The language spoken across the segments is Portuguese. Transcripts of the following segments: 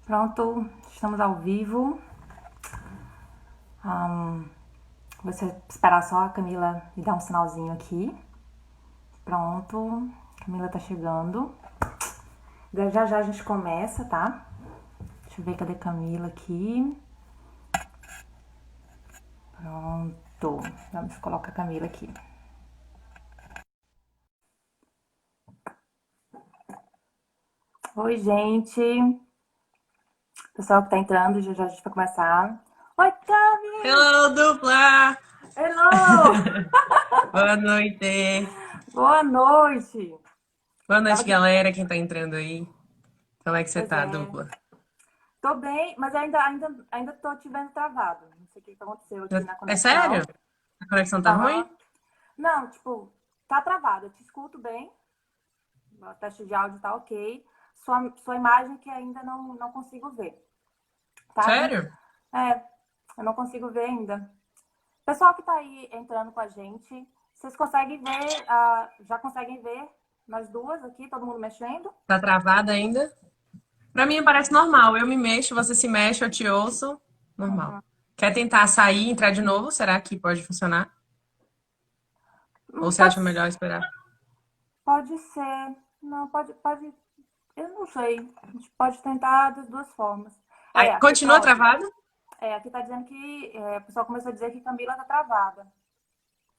Pronto, estamos ao vivo. Vou esperar só a Camila me dar um sinalzinho aqui. Pronto, Camila tá chegando. Já já a gente começa, tá? Deixa eu ver, cadê Camila aqui? Pronto, vamos colocar a Camila aqui. Oi, gente. Pessoal que tá entrando, já já a gente vai começar. Oi, Camila! Hello, dupla! Hello! Boa noite! Boa noite! Boa Tava noite, aqui. galera, quem tá entrando aí. Como é que você Pois tá, é. dupla? Tô bem, mas ainda tô te vendo travado. Não sei o que aconteceu aqui na É sério? conexão. A conexão tá Aham. ruim? Não, tipo, tá travado. Eu te escuto bem. O teste de áudio tá ok. Sua imagem que ainda não consigo ver. Tá? Sério? É, eu não consigo ver ainda. Pessoal que tá aí entrando com a gente, vocês conseguem ver, já conseguem ver nós duas aqui, todo mundo mexendo? Tá travado ainda? Pra mim parece normal. Eu me mexo, você se mexe, eu te ouço. Normal. Uhum. Quer tentar sair e entrar de novo? Será que pode funcionar? Ou você Pode, acha melhor esperar? pode ser. Não, pode. Eu não sei. A gente pode tentar das duas formas. Aí, Aqui, continua pronto. travado? Aqui tá dizendo que o pessoal começou a dizer que Camila tá travada.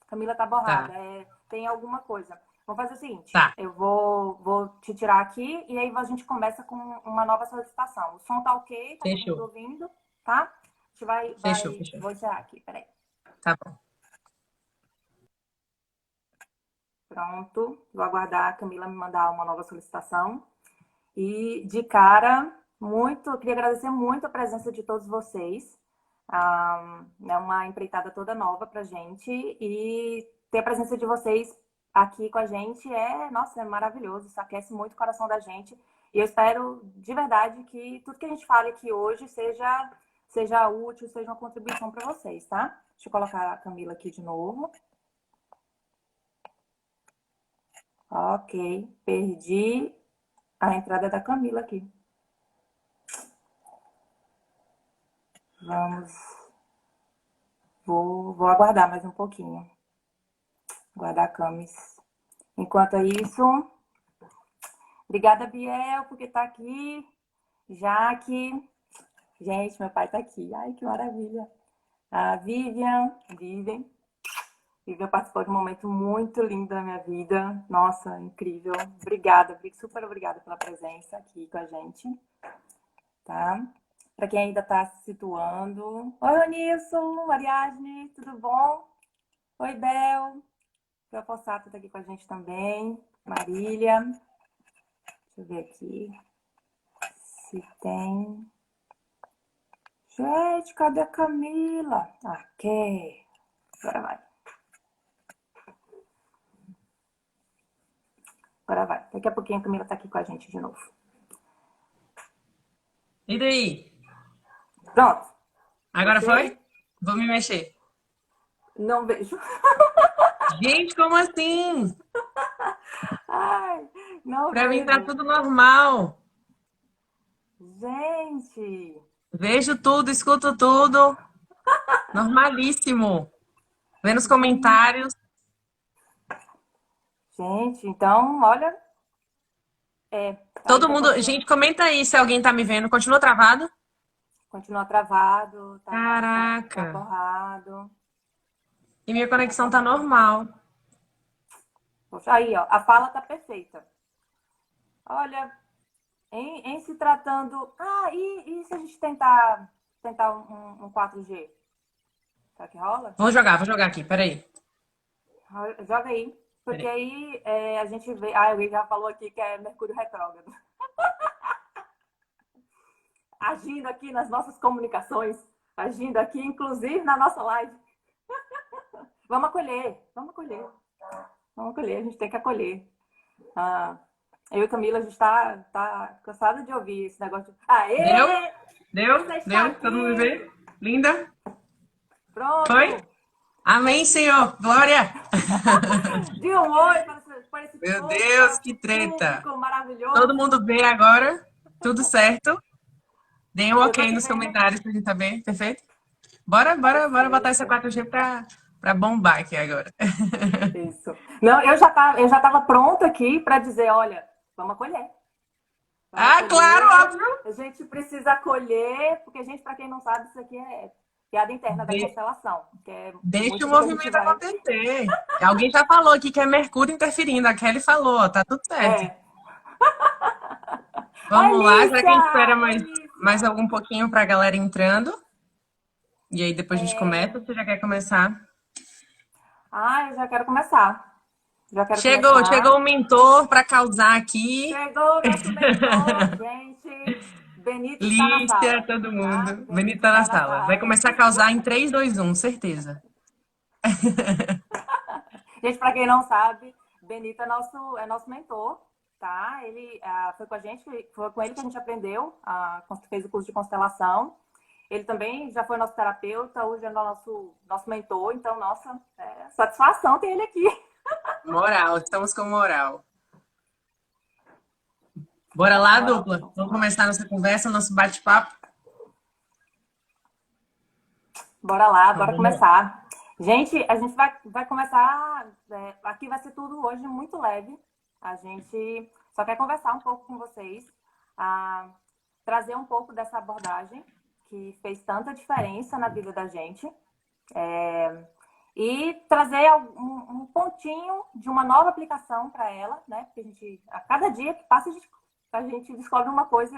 Camila tá borrada. Tá, Tem alguma coisa. Vamos fazer o seguinte: tá. eu vou te tirar aqui e aí a gente começa com uma nova solicitação. O som tá ok, tá todo mundo Fechou. ouvindo, tá? A gente Fechou, fechou. vou encerrar aqui, peraí. Tá bom. Pronto, vou aguardar a Camila me mandar uma nova solicitação. E de cara, eu queria agradecer muito a presença de todos vocês. É uma empreitada toda nova pra gente e ter a presença de vocês aqui com a gente nossa, é maravilhoso, isso aquece muito o coração da gente. E eu espero de verdade que tudo que a gente fale aqui hoje seja útil, seja uma contribuição para vocês, tá? Deixa eu colocar a Camila aqui de novo. Ok, perdi a entrada da Camila aqui. Vamos, vou aguardar mais um pouquinho. Guardar a Camis. Enquanto isso, obrigada, Biel, porque tá aqui. Jaque. Gente, meu pai tá aqui. Ai, que maravilha. A Vivian. Vivian participou de um momento muito lindo da minha vida. Nossa, incrível. Obrigada, super obrigada pela presença aqui com a gente. Tá? Para quem ainda está se situando. Oi, Ronilson, Ariadne, tudo bom? Oi, Bel. Bel Possato está aqui com a gente também. Marília. Deixa eu ver aqui se tem. Gente, cadê a Camila? Aqui. Agora vai. Agora vai. Daqui a pouquinho a Camila está aqui com a gente de novo. E daí? Pronto. Agora Você foi? Vou me mexer. não vejo. Gente, como assim? Ai, não Pra mim tá vejo. tudo normal. Gente. Vejo tudo, escuto tudo. Normalíssimo. Vendo os comentários. Gente, então, olha, Todo ainda mundo. continua. Gente, comenta aí se alguém tá me vendo. Continua travado? Continua travado, tá Caraca. borrado. E minha Tá conexão tá borrado. normal. Poxa, aí, ó, a fala tá perfeita. Olha, em se tratando. E se a gente tentar um 4G? Será que rola? Vou jogar aqui, peraí. Joga aí. Porque Peraí. aí a gente vê. Ah, alguém já falou aqui que é Mercúrio retrógrado. Agindo aqui nas nossas comunicações, agindo aqui, inclusive na nossa live. Vamos acolher, vamos acolher. Vamos acolher, a gente tem que acolher. Ah, eu e Camila, a gente tá cansada de ouvir esse negócio de. Deu? Aê! Deu? Você está Deu? Todo mundo me aqui! vê? Linda? Foi? Pronto! Amém, Senhor. Glória. Dê um oi para esse Meu povo Deus, que maravilhoso, treta. público Todo maravilhoso. mundo vê agora? Tudo certo? Deem um Eu tô ok te nos vendo. comentários pra gente saber. Perfeito? Bora botar esse Perfeito. 4G pra bombar aqui agora. Isso. Não, eu já tava pronta aqui para dizer, olha, vamos acolher. Vamos Ah, claro, acolher. óbvio. A gente precisa acolher, porque, gente, para quem não sabe, isso aqui é piada interna da De- constelação, que é Deixa muito o do que a gente movimento vai. acontecer. Alguém já falou aqui que é Mercúrio interferindo. A Kelly falou, ó, tá tudo certo. É. Vamos lá. Será que a gente espera Alicia! mais Alicia! algum pouquinho pra galera entrando? E aí depois a gente começa. Você já quer começar? Ah, eu já quero começar. Já quero Chegou começar. o mentor pra causar aqui. Chegou o nosso mentor, gente. Benito está na Lícia, sala, todo tá? mundo. Benito Benito tá na está na sala. Vai sala. começar a causar em 3, 2, 1, certeza. Gente, para quem não sabe, Benito é nosso mentor, tá? Ele foi com a gente, foi com ele que a gente aprendeu, fez o curso de constelação. Ele também já foi nosso terapeuta, hoje é nosso mentor, então, nossa, satisfação ter ele aqui. Moral, estamos com moral. Bora Estamos com lá, moral, dupla. estamos com Vamos moral. começar nossa conversa, nosso bate-papo. Bora lá, Então, bora vamos lá. começar. Gente, a gente vai começar. Aqui vai ser tudo hoje muito leve. A gente só quer conversar um pouco com vocês, ah, trazer um pouco dessa abordagem que fez tanta diferença na vida da gente. E trazer um pontinho de uma nova aplicação para ela, né? Porque a cada dia que passa, a gente descobre uma coisa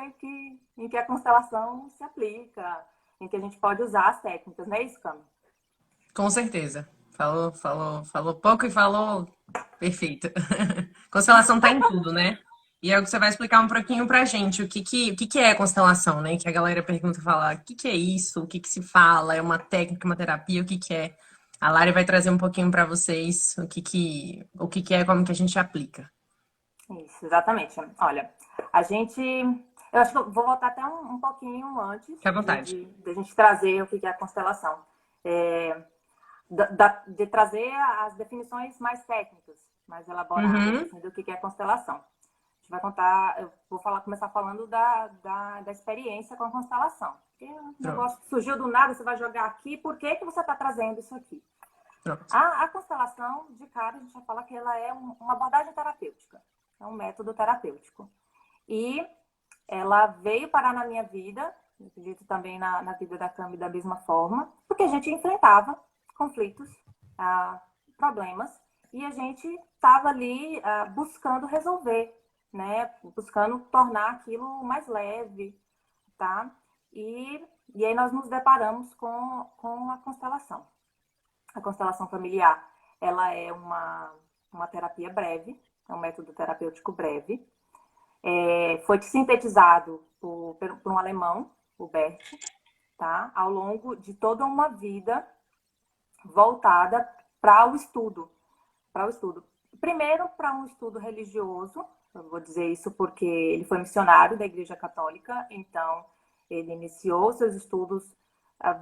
em que a constelação se aplica, em que a gente pode usar as técnicas, não é isso, Cami? Com certeza. Falou pouco e falou perfeito. Constelação tá em tudo, né? E é o que você vai explicar um pouquinho pra gente, o que é constelação, né? Que a galera pergunta, fala, o que é isso? O que se fala? É uma técnica, uma terapia? O que é? A Lari vai trazer um pouquinho pra vocês o que é, como que a gente aplica. Isso, exatamente. Olha, a gente. Eu acho que eu vou voltar até um pouquinho antes Fique à vontade. de a gente trazer o que é a constelação. É, de trazer as definições mais técnicas, mais elaboradas, Uhum. assim, do que é a constelação. A gente vai contar, eu vou começar falando da experiência com a constelação. Porque é um Pronto, negócio que surgiu do nada, você vai jogar aqui, por que você está trazendo isso aqui? pronto. A constelação, de cara, a gente já fala que ela é uma abordagem terapêutica, é um método terapêutico. E ela veio parar na minha vida, acredito também na vida da Cami da mesma forma, porque a gente enfrentava conflitos, ah, problemas, e a gente estava ali buscando resolver, né? Buscando tornar aquilo mais leve, tá? E aí nós nos deparamos com a constelação. A constelação familiar, ela é uma terapia breve, é um método terapêutico breve. Foi sintetizado por um alemão, o Bert, tá? Ao longo de toda uma vida voltada para o estudo. Para o estudo. Primeiro, para um estudo religioso, eu vou dizer isso porque ele foi missionário da Igreja Católica, então ele iniciou seus estudos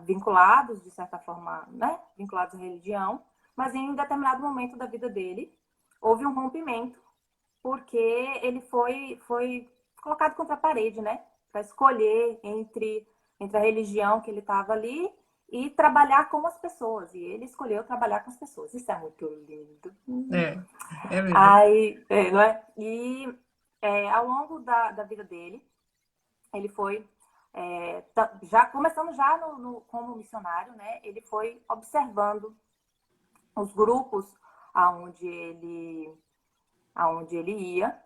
vinculados, de certa forma, né? Vinculados à religião, mas em um determinado momento da vida dele, houve um rompimento, porque ele foi colocado contra a parede, né? Para escolher entre a religião que ele estava ali e trabalhar com as pessoas. E ele escolheu trabalhar com as pessoas. Isso é muito lindo. É, é mesmo. Aí, não é? E ao longo da vida dele, ele foi já começando já como missionário, né? Ele foi observando os grupos aonde ele ia.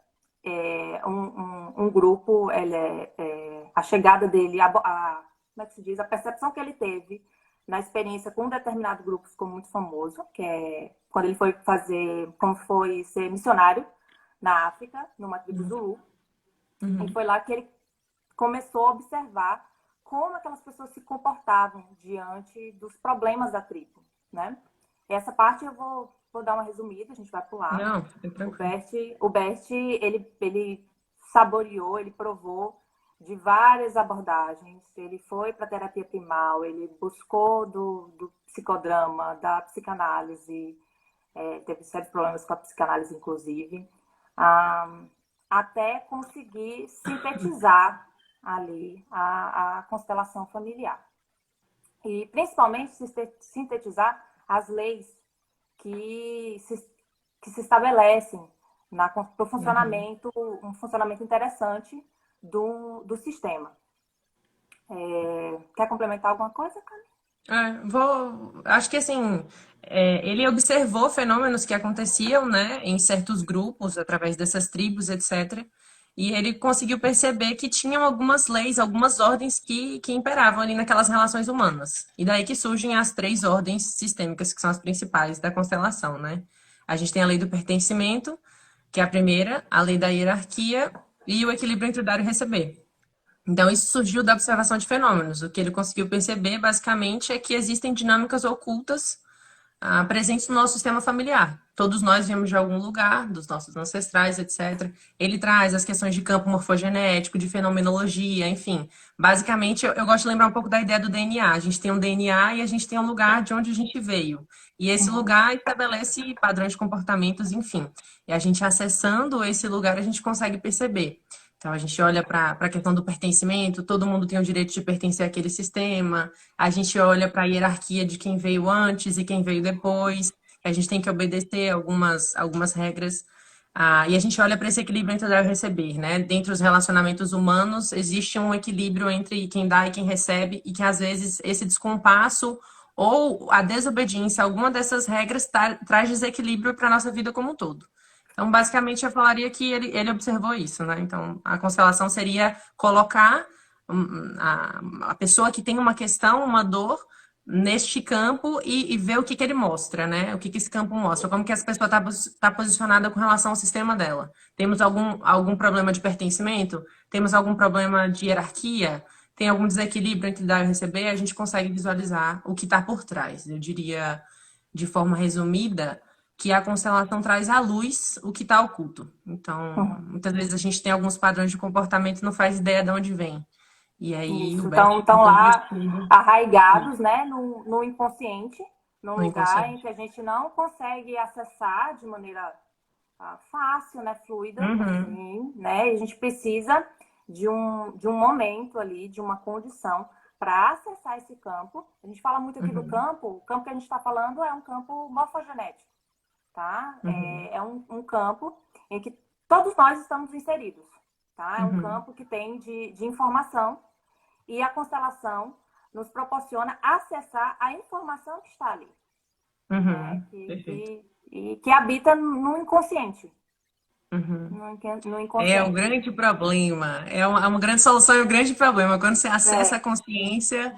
Um grupo, a chegada dele, como é que se diz? A percepção que ele teve na experiência com um determinado grupo ficou muito famoso, que é quando ele foi como foi ser missionário na África, numa tribo Zulu. E Uhum. foi lá que ele começou a observar como aquelas pessoas se comportavam diante dos problemas da tribo, né? Essa parte eu vou dar uma resumida, a gente vai pular. Não, fica tranquilo. O Bert ele saboreou, ele provou de várias abordagens. Ele foi para a terapia primal, ele buscou do psicodrama, da psicanálise, teve sérios problemas com a psicanálise, inclusive, até conseguir sintetizar ali a constelação familiar. E principalmente sintetizar as leis que se estabelecem para o Uhum. funcionamento, um funcionamento interessante do sistema. Quer complementar alguma coisa, Cami? Acho que assim, ele observou fenômenos que aconteciam, né, em certos grupos, através dessas tribos, etc. E ele conseguiu perceber que tinham algumas leis, algumas ordens que imperavam ali naquelas relações humanas. E daí que surgem as três ordens sistêmicas, que são as principais da constelação, né? A gente tem a lei do pertencimento, que é a primeira, a lei da hierarquia e o equilíbrio entre o dar e receber. Então, isso surgiu da observação de fenômenos. O que ele conseguiu perceber, basicamente, é que existem dinâmicas ocultas presentes no nosso sistema familiar. Todos nós viemos de algum lugar, dos nossos ancestrais, etc. Ele traz as questões de campo morfogenético, de fenomenologia, enfim. Basicamente, eu gosto de lembrar um pouco da ideia do DNA. A gente tem um DNA e a gente tem um lugar de onde a gente veio. E esse Uhum. lugar estabelece padrões de comportamentos, enfim. E a gente acessando esse lugar, a gente consegue perceber. Então, a gente olha para a questão do pertencimento, todo mundo tem o direito de pertencer àquele sistema, a gente olha para a hierarquia de quem veio antes e quem veio depois, a gente tem que obedecer algumas regras, e a gente olha para esse equilíbrio entre dar e receber, né? Dentre os relacionamentos humanos, existe um equilíbrio entre quem dá e quem recebe, e que às vezes esse descompasso ou a desobediência a alguma dessas regras traz desequilíbrio para a nossa vida como um todo. Então, basicamente, eu falaria que ele observou isso, né? Então, a constelação seria colocar a pessoa que tem uma questão, uma dor, neste campo e ver o que ele mostra, né? O que esse campo mostra, como que essa pessoa está posicionada com relação ao sistema dela. Temos algum problema de pertencimento? Temos algum problema de hierarquia? Tem algum desequilíbrio entre dar e receber? A gente consegue visualizar o que está por trás. Eu diria, de forma resumida, que a constelação traz à luz o que está oculto. Então, Uhum. muitas vezes a gente tem alguns padrões de comportamento e não faz ideia de onde vem. E aí o Isso. Bert Então, estão conta um lá estudo arraigados, né, no inconsciente, num no lugar em inconsciente. que a gente não consegue acessar de maneira fácil, né, fluida, Uhum, assim, né? E a gente precisa de um momento ali, de uma condição para acessar esse campo. A gente fala muito aqui do uhum, campo, o campo que a gente está falando é um campo morfogenético, tá? uhum, É um campo em que todos nós estamos inseridos, tá? É um uhum, campo que tem de informação e a constelação nos proporciona acessar a informação que está ali, né? uhum. Que, Perfeito. que habita no inconsciente. Uhum. No É o inconsciente. grande problema. É uma grande solução e o grande problema. Quando você acessa a É. consciência,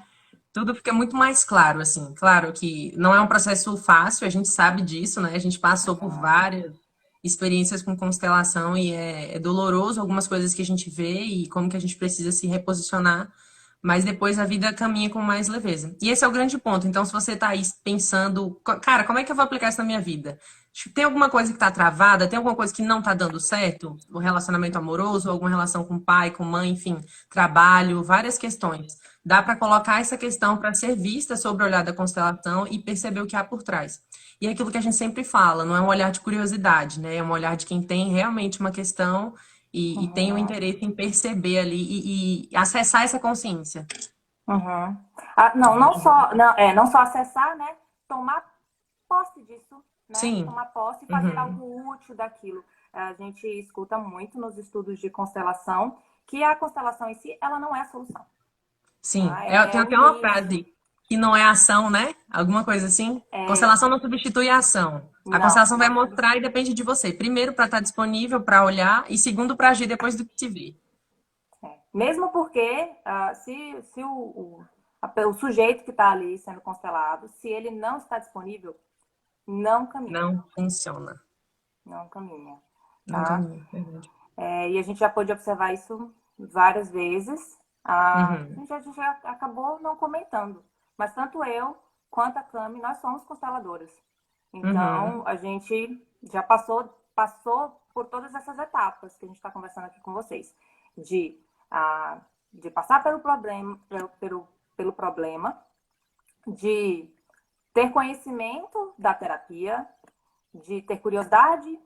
tudo fica muito mais claro, assim. Claro que não é um processo fácil, a gente sabe disso, né? A gente passou por Uhum. várias experiências com constelação e é doloroso algumas coisas que a gente vê e como que a gente precisa se reposicionar, mas depois a vida caminha com mais leveza. E esse é o grande ponto. Então, se você está aí pensando, cara, como é que eu vou aplicar isso na minha vida? Tem alguma coisa que está travada? Tem alguma coisa que não está dando certo? O relacionamento amoroso, alguma relação com pai, com mãe, enfim, trabalho, várias questões. Dá para colocar essa questão para ser vista sobre o olhar da constelação e perceber o que há por trás. E é aquilo que a gente sempre fala, não é um olhar de curiosidade, né? É um olhar de quem tem realmente uma questão e tem o Uhum. interesse em perceber ali e acessar essa consciência. Uhum. Não só acessar, né? Tomar posse disso, né? Sim. Tomar posse e fazer Uhum. algo útil daquilo. A gente escuta muito nos estudos de constelação que a constelação em si, ela não é a solução, Sim. tá? Ela Tem é o até uma início. frase que não é ação, né? Alguma coisa assim. É, Constelação não substitui a ação. A não, constelação vai não mostrar e depende de você. Primeiro, para estar disponível, para olhar, e segundo, para agir depois do que te vê. mesmo porque se o sujeito que está ali sendo constelado, se ele não está disponível, não caminha, Não funciona. não caminha, Não tá? caminha. Verdade. E a gente já pôde observar isso várias vezes. Uhum. A gente já acabou não comentando, mas tanto eu quanto a Cami, nós somos consteladoras. Então, Uhum. a gente já passou por todas essas etapas que a gente está conversando aqui com vocês, de, de passar pelo problema, pelo problema, de ter conhecimento da terapia, de ter curiosidade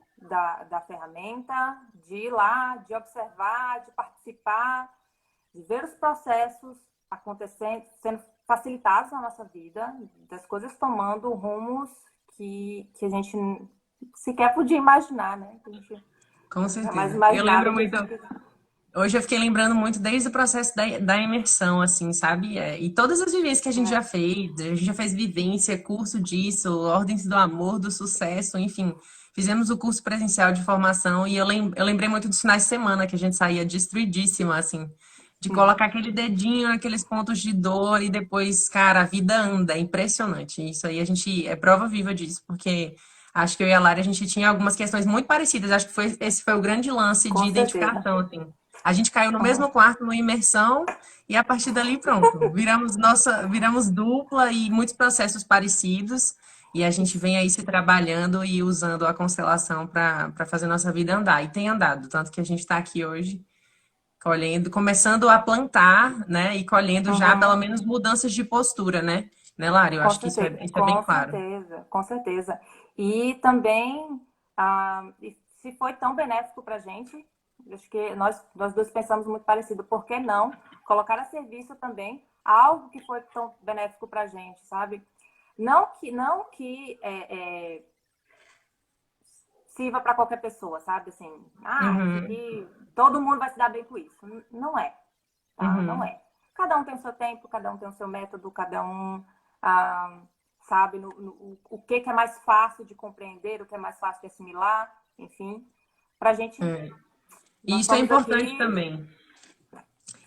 da ferramenta, de ir lá, de observar, de participar, de ver os processos acontecendo, sendo facilitados na nossa vida, das coisas tomando rumos que a gente sequer podia imaginar, né? Que a gente Com jamais certeza. Eu imaginava lembro que a muito. gente... Hoje eu fiquei lembrando muito desde o processo da imersão, assim, sabe? E todas as vivências que a gente já fez vivência, curso disso, Ordens do Amor, do Sucesso, enfim. Fizemos o curso presencial de formação e eu lembrei muito dos finais de semana que a gente saía destruidíssima, assim, de colocar aquele dedinho naqueles pontos de dor e depois, cara, a vida anda, é impressionante. Isso aí a gente é prova viva disso, porque acho que eu e a Lara, a gente tinha algumas questões muito parecidas. Acho que esse foi o grande lance de Com certeza. identificação, assim. A gente caiu no Uhum. mesmo quarto, no imersão, e a partir dali, pronto. Viramos dupla e muitos processos parecidos. E a gente vem aí se trabalhando e usando a constelação para fazer nossa vida andar. E tem andado, tanto que a gente está aqui hoje colhendo, começando a plantar, né? E colhendo já pelo Uhum. menos mudanças de postura, né, Lara? Eu Com acho que certeza, isso é bem com claro. certeza, com certeza. E também, se foi tão benéfico para a gente, acho que nós dois pensamos muito parecido, por que não colocar a serviço também algo que foi tão benéfico para a gente, sabe? Não que sirva para qualquer pessoa, sabe? Assim, isso Uhum, aqui, todo mundo vai se dar bem com isso. Não é, tá? Não uhum. é. Cada um tem o seu tempo, cada um tem o seu método, cada um ah, sabe o que é mais fácil de compreender, o que é mais fácil de assimilar, enfim. Pra gente, É. E nós isso é estamos importante aqui, também.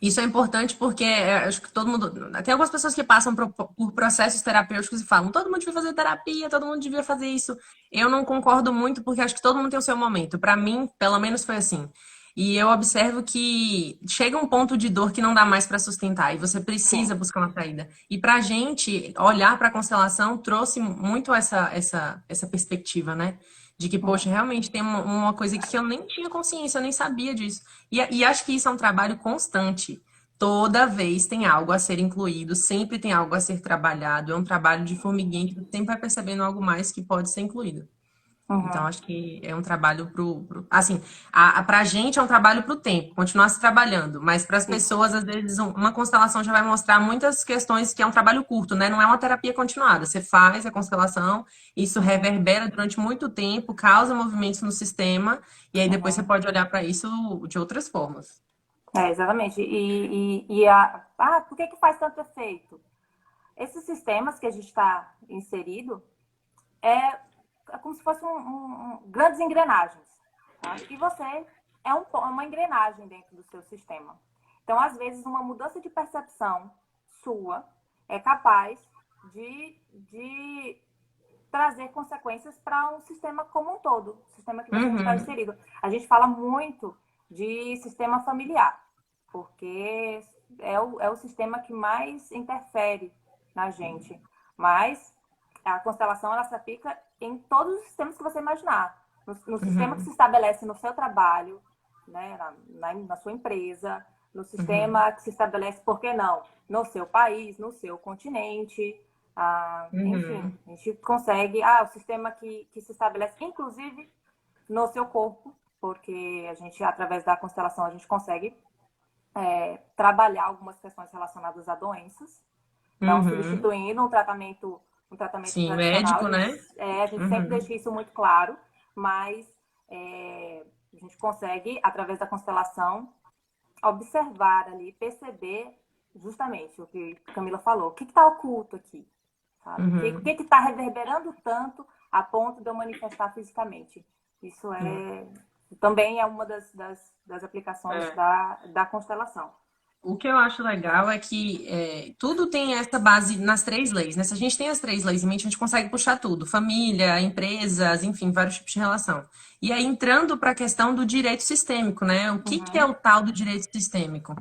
Isso é importante porque acho que todo mundo. Tem algumas pessoas que passam por processos terapêuticos e falam: todo mundo devia fazer terapia, todo mundo devia fazer isso. Eu não concordo muito porque acho que todo mundo tem o seu momento. Para mim, pelo menos foi assim. E eu observo que chega um ponto de dor que não dá mais para sustentar e você precisa sim. buscar uma saída. E para a gente, olhar para a constelação trouxe muito essa perspectiva, né? De que, poxa, realmente tem uma coisa aqui que eu nem tinha consciência, eu nem sabia disso. E acho que isso é um trabalho constante. Toda vez tem algo a ser incluído, sempre tem algo a ser trabalhado. É um trabalho de formiguinha que você sempre vai percebendo algo mais que pode ser incluído. Então, Uhum, acho que é um trabalho assim, pra gente é um trabalho pro tempo, continuar se trabalhando, mas para as isso. pessoas, às vezes, uma constelação já vai mostrar muitas questões que é um trabalho curto, né? Não é uma terapia continuada. Você faz a constelação, isso Uhum, reverbera durante muito tempo, causa movimentos no sistema, e aí depois você uhum. pode olhar para isso de outras formas. Exatamente. Por que faz tanto efeito? Esses sistemas que a gente está inserido é, é como se fossem grandes engrenagens. Tá? E você é uma engrenagem dentro do seu sistema. Então, às vezes, uma mudança de percepção sua é capaz de trazer consequências para um sistema como um todo, o sistema que você está Uhum, inserido. A gente fala muito de sistema familiar, porque é o sistema que mais interfere na gente. Mas a constelação ela se aplica em todos os sistemas que você imaginar. No sistema que se uhum, estabelece no seu trabalho, né, na sua empresa, no uhum, sistema que se estabelece, por que não, no seu país, no seu continente, enfim, uhum, a gente consegue, o sistema que se estabelece, inclusive no seu corpo, porque a gente, através da constelação, a gente consegue trabalhar algumas questões relacionadas a doenças, não uhum. substituindo um tratamento Sim, tradicional. médico, né? A gente sempre Uhum, deixa isso muito claro, mas a gente consegue, através da constelação, observar ali, perceber justamente o que a Camila falou. O que está oculto aqui? Sabe? O que uhum. está reverberando tanto a ponto de eu manifestar fisicamente? Isso também é uma das aplicações É. da constelação. O que eu acho legal é que tudo tem essa base nas três leis, né? Se a gente tem as três leis em mente, a gente consegue puxar tudo: família, empresas, enfim, vários tipos de relação. E aí, entrando para a questão do direito sistêmico, né? O que é Uhum, o tal do direito sistêmico?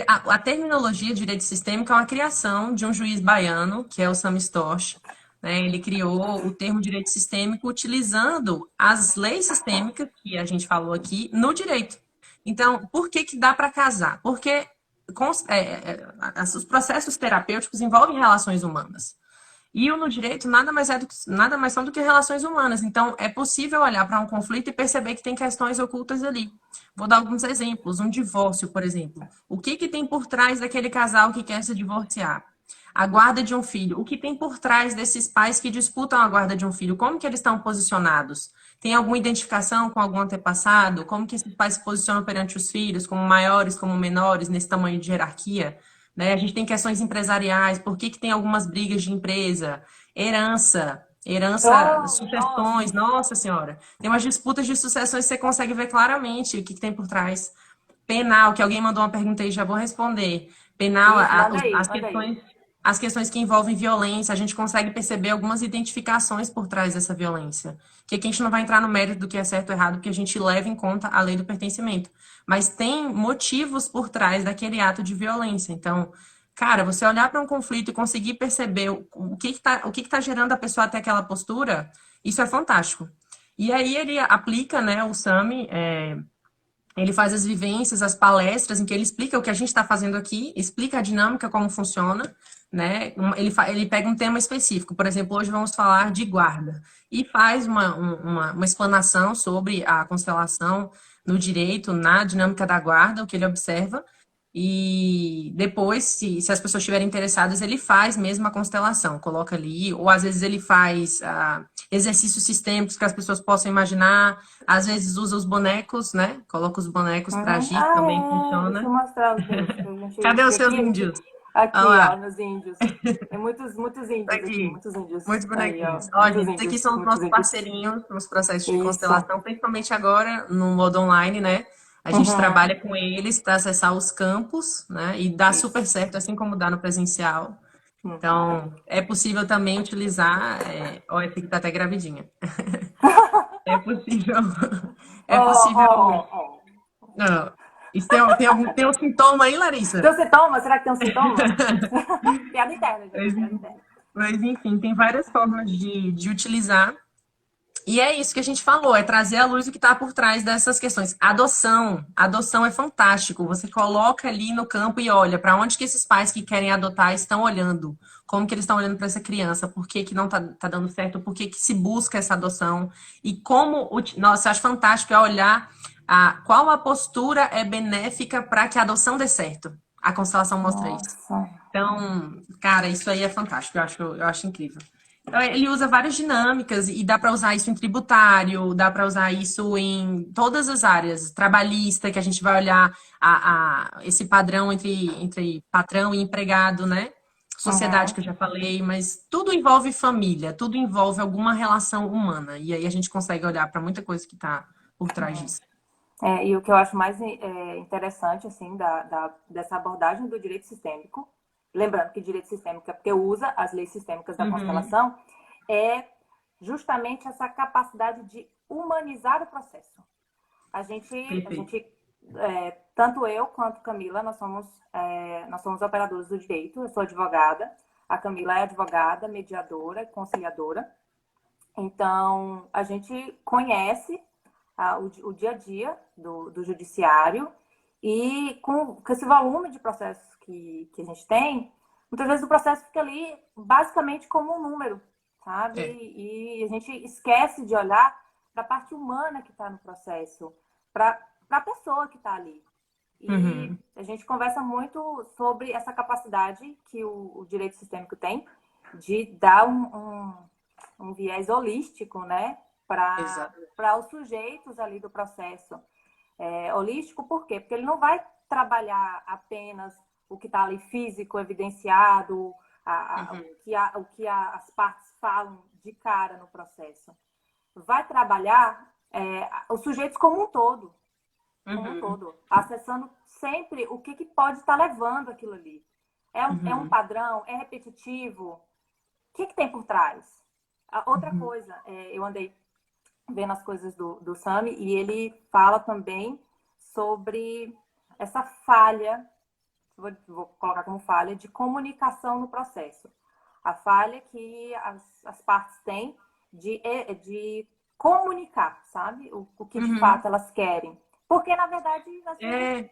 A terminologia direito sistêmico é uma criação de um juiz baiano, que é o Sam Storch, né? Ele criou o termo direito sistêmico utilizando as leis sistêmicas, que a gente falou aqui, no direito. Então, por que que dá para casar? Porque os processos terapêuticos envolvem relações humanas. E o no direito nada mais são do que relações humanas. Então, é possível olhar para um conflito e perceber que tem questões ocultas ali. Vou dar alguns exemplos. Um divórcio, por exemplo. O que que tem por trás daquele casal que quer se divorciar? A guarda de um filho. O que tem por trás desses pais que disputam a guarda de um filho? Como que eles estão posicionados? Tem alguma identificação com algum antepassado? Como que esses pais se posicionam perante os filhos, como maiores, como menores, nesse tamanho de hierarquia? Né? A gente tem questões empresariais, por que que tem algumas brigas de empresa? Herança, Oh, sucessões, nossa. nossa senhora. Tem umas disputas de sucessões que você consegue ver claramente o que que tem por trás. Penal, que alguém mandou uma pergunta aí, já vou responder. Penal, Isso, manda aí, manda aí. as questões que envolvem violência, a gente consegue perceber algumas identificações por trás dessa violência. Que aqui a gente não vai entrar no mérito do que é certo ou errado, porque a gente leva em conta a lei do pertencimento. Mas tem motivos por trás daquele ato de violência. Então, cara, você olhar para um conflito e conseguir perceber o que está gerando a pessoa até aquela postura, isso é fantástico. E aí ele aplica, né, o SAMI, ele faz as vivências, as palestras, em que ele explica o que a gente está fazendo aqui, explica a dinâmica, como funciona, né? Ele pega um tema específico. Por exemplo, hoje vamos falar de guarda. E faz uma explanação sobre a constelação no direito, na dinâmica da guarda, o que ele observa. E depois, se as pessoas estiverem interessadas, ele faz mesmo a constelação, coloca ali, ou às vezes ele faz exercícios sistêmicos que as pessoas possam imaginar, às vezes usa os bonecos, né? Coloca os bonecos para Uhum. agir, também Ah, é. Deixa eu funciona. mostrar os meus. Que a gente, Cadê que os seus aqui a gente. índios? Olha Aqui, ó, lá, meus índios. Tem muitos índios aqui, aqui, muitos índios. muitos Aí, ó, bonequinhos. Ó, muitos gente, esses aqui índios, são os muitos nossos índios. parceirinhos nos processos de Isso. constelação, principalmente agora no modo online, né? A gente Uhum. trabalha com eles para acessar os campos, né? E dá super Isso. certo, assim como dá no presencial. Uhum. Então, é possível também utilizar. Ó, esse aqui tá até gravidinha. É possível. Ó, É possível. ó, ó. Não. Isso tem um sintoma aí, Tem Larissa? um sintoma? Será que tem um sintoma? Piada interna, gente. Mas, Piada interna. mas, enfim, tem várias formas de utilizar. E é isso que a gente falou, é trazer à luz o que está por trás dessas questões. Adoção. Adoção é fantástico. Você coloca ali no campo e olha para onde que esses pais que querem adotar estão olhando. Como que eles estão olhando para essa criança? Por que que não tá dando certo? Por que que se busca essa adoção? E como... Nossa, eu acho fantástico é olhar qual a postura é benéfica para que a adoção dê certo. A constelação mostra isso. Nossa. Então, cara, isso aí é fantástico, eu acho incrível. Então, ele usa várias dinâmicas e dá para usar isso em tributário, dá para usar isso em todas as áreas, trabalhista, que a gente vai olhar esse padrão entre patrão e empregado, né? Sociedade, Uhum. que eu já falei, mas tudo envolve família, tudo envolve alguma relação humana. E aí a gente consegue olhar para muita coisa que está por trás disso. E o que eu acho mais interessante, assim, dessa abordagem do direito sistêmico, lembrando que direito sistêmico é porque usa as leis sistêmicas da Uhum, constelação, é justamente essa capacidade de humanizar o processo. A perfeito. gente tanto eu quanto Camila, nós somos operadores do direito, eu sou advogada, a Camila é advogada, mediadora, conciliadora, então a gente conhece o dia a dia do judiciário e com esse volume de processos que a gente tem, muitas vezes o processo fica ali basicamente como um número, sabe? É. E a gente esquece de olhar para a parte humana que está no processo, para a pessoa que está ali. E Uhum, a gente conversa muito sobre essa capacidade que o direito sistêmico tem de dar um viés holístico, né, exato. para os sujeitos ali do processo. Holístico por quê? Porque ele não vai trabalhar apenas o que está ali físico, evidenciado, o que as partes falam de cara no processo. Vai trabalhar os sujeitos como um Uhum, todo, acessando sempre o que pode estar levando aquilo ali. É um uhum, padrão? É repetitivo? O que tem por trás? Outra uhum. coisa, eu andei vendo as coisas do Sami e ele fala também sobre essa falha, vou colocar como falha, de comunicação no processo. A falha que as partes têm de comunicar, sabe? O que de Uhum. fato elas querem. Porque, na verdade, às vezes É,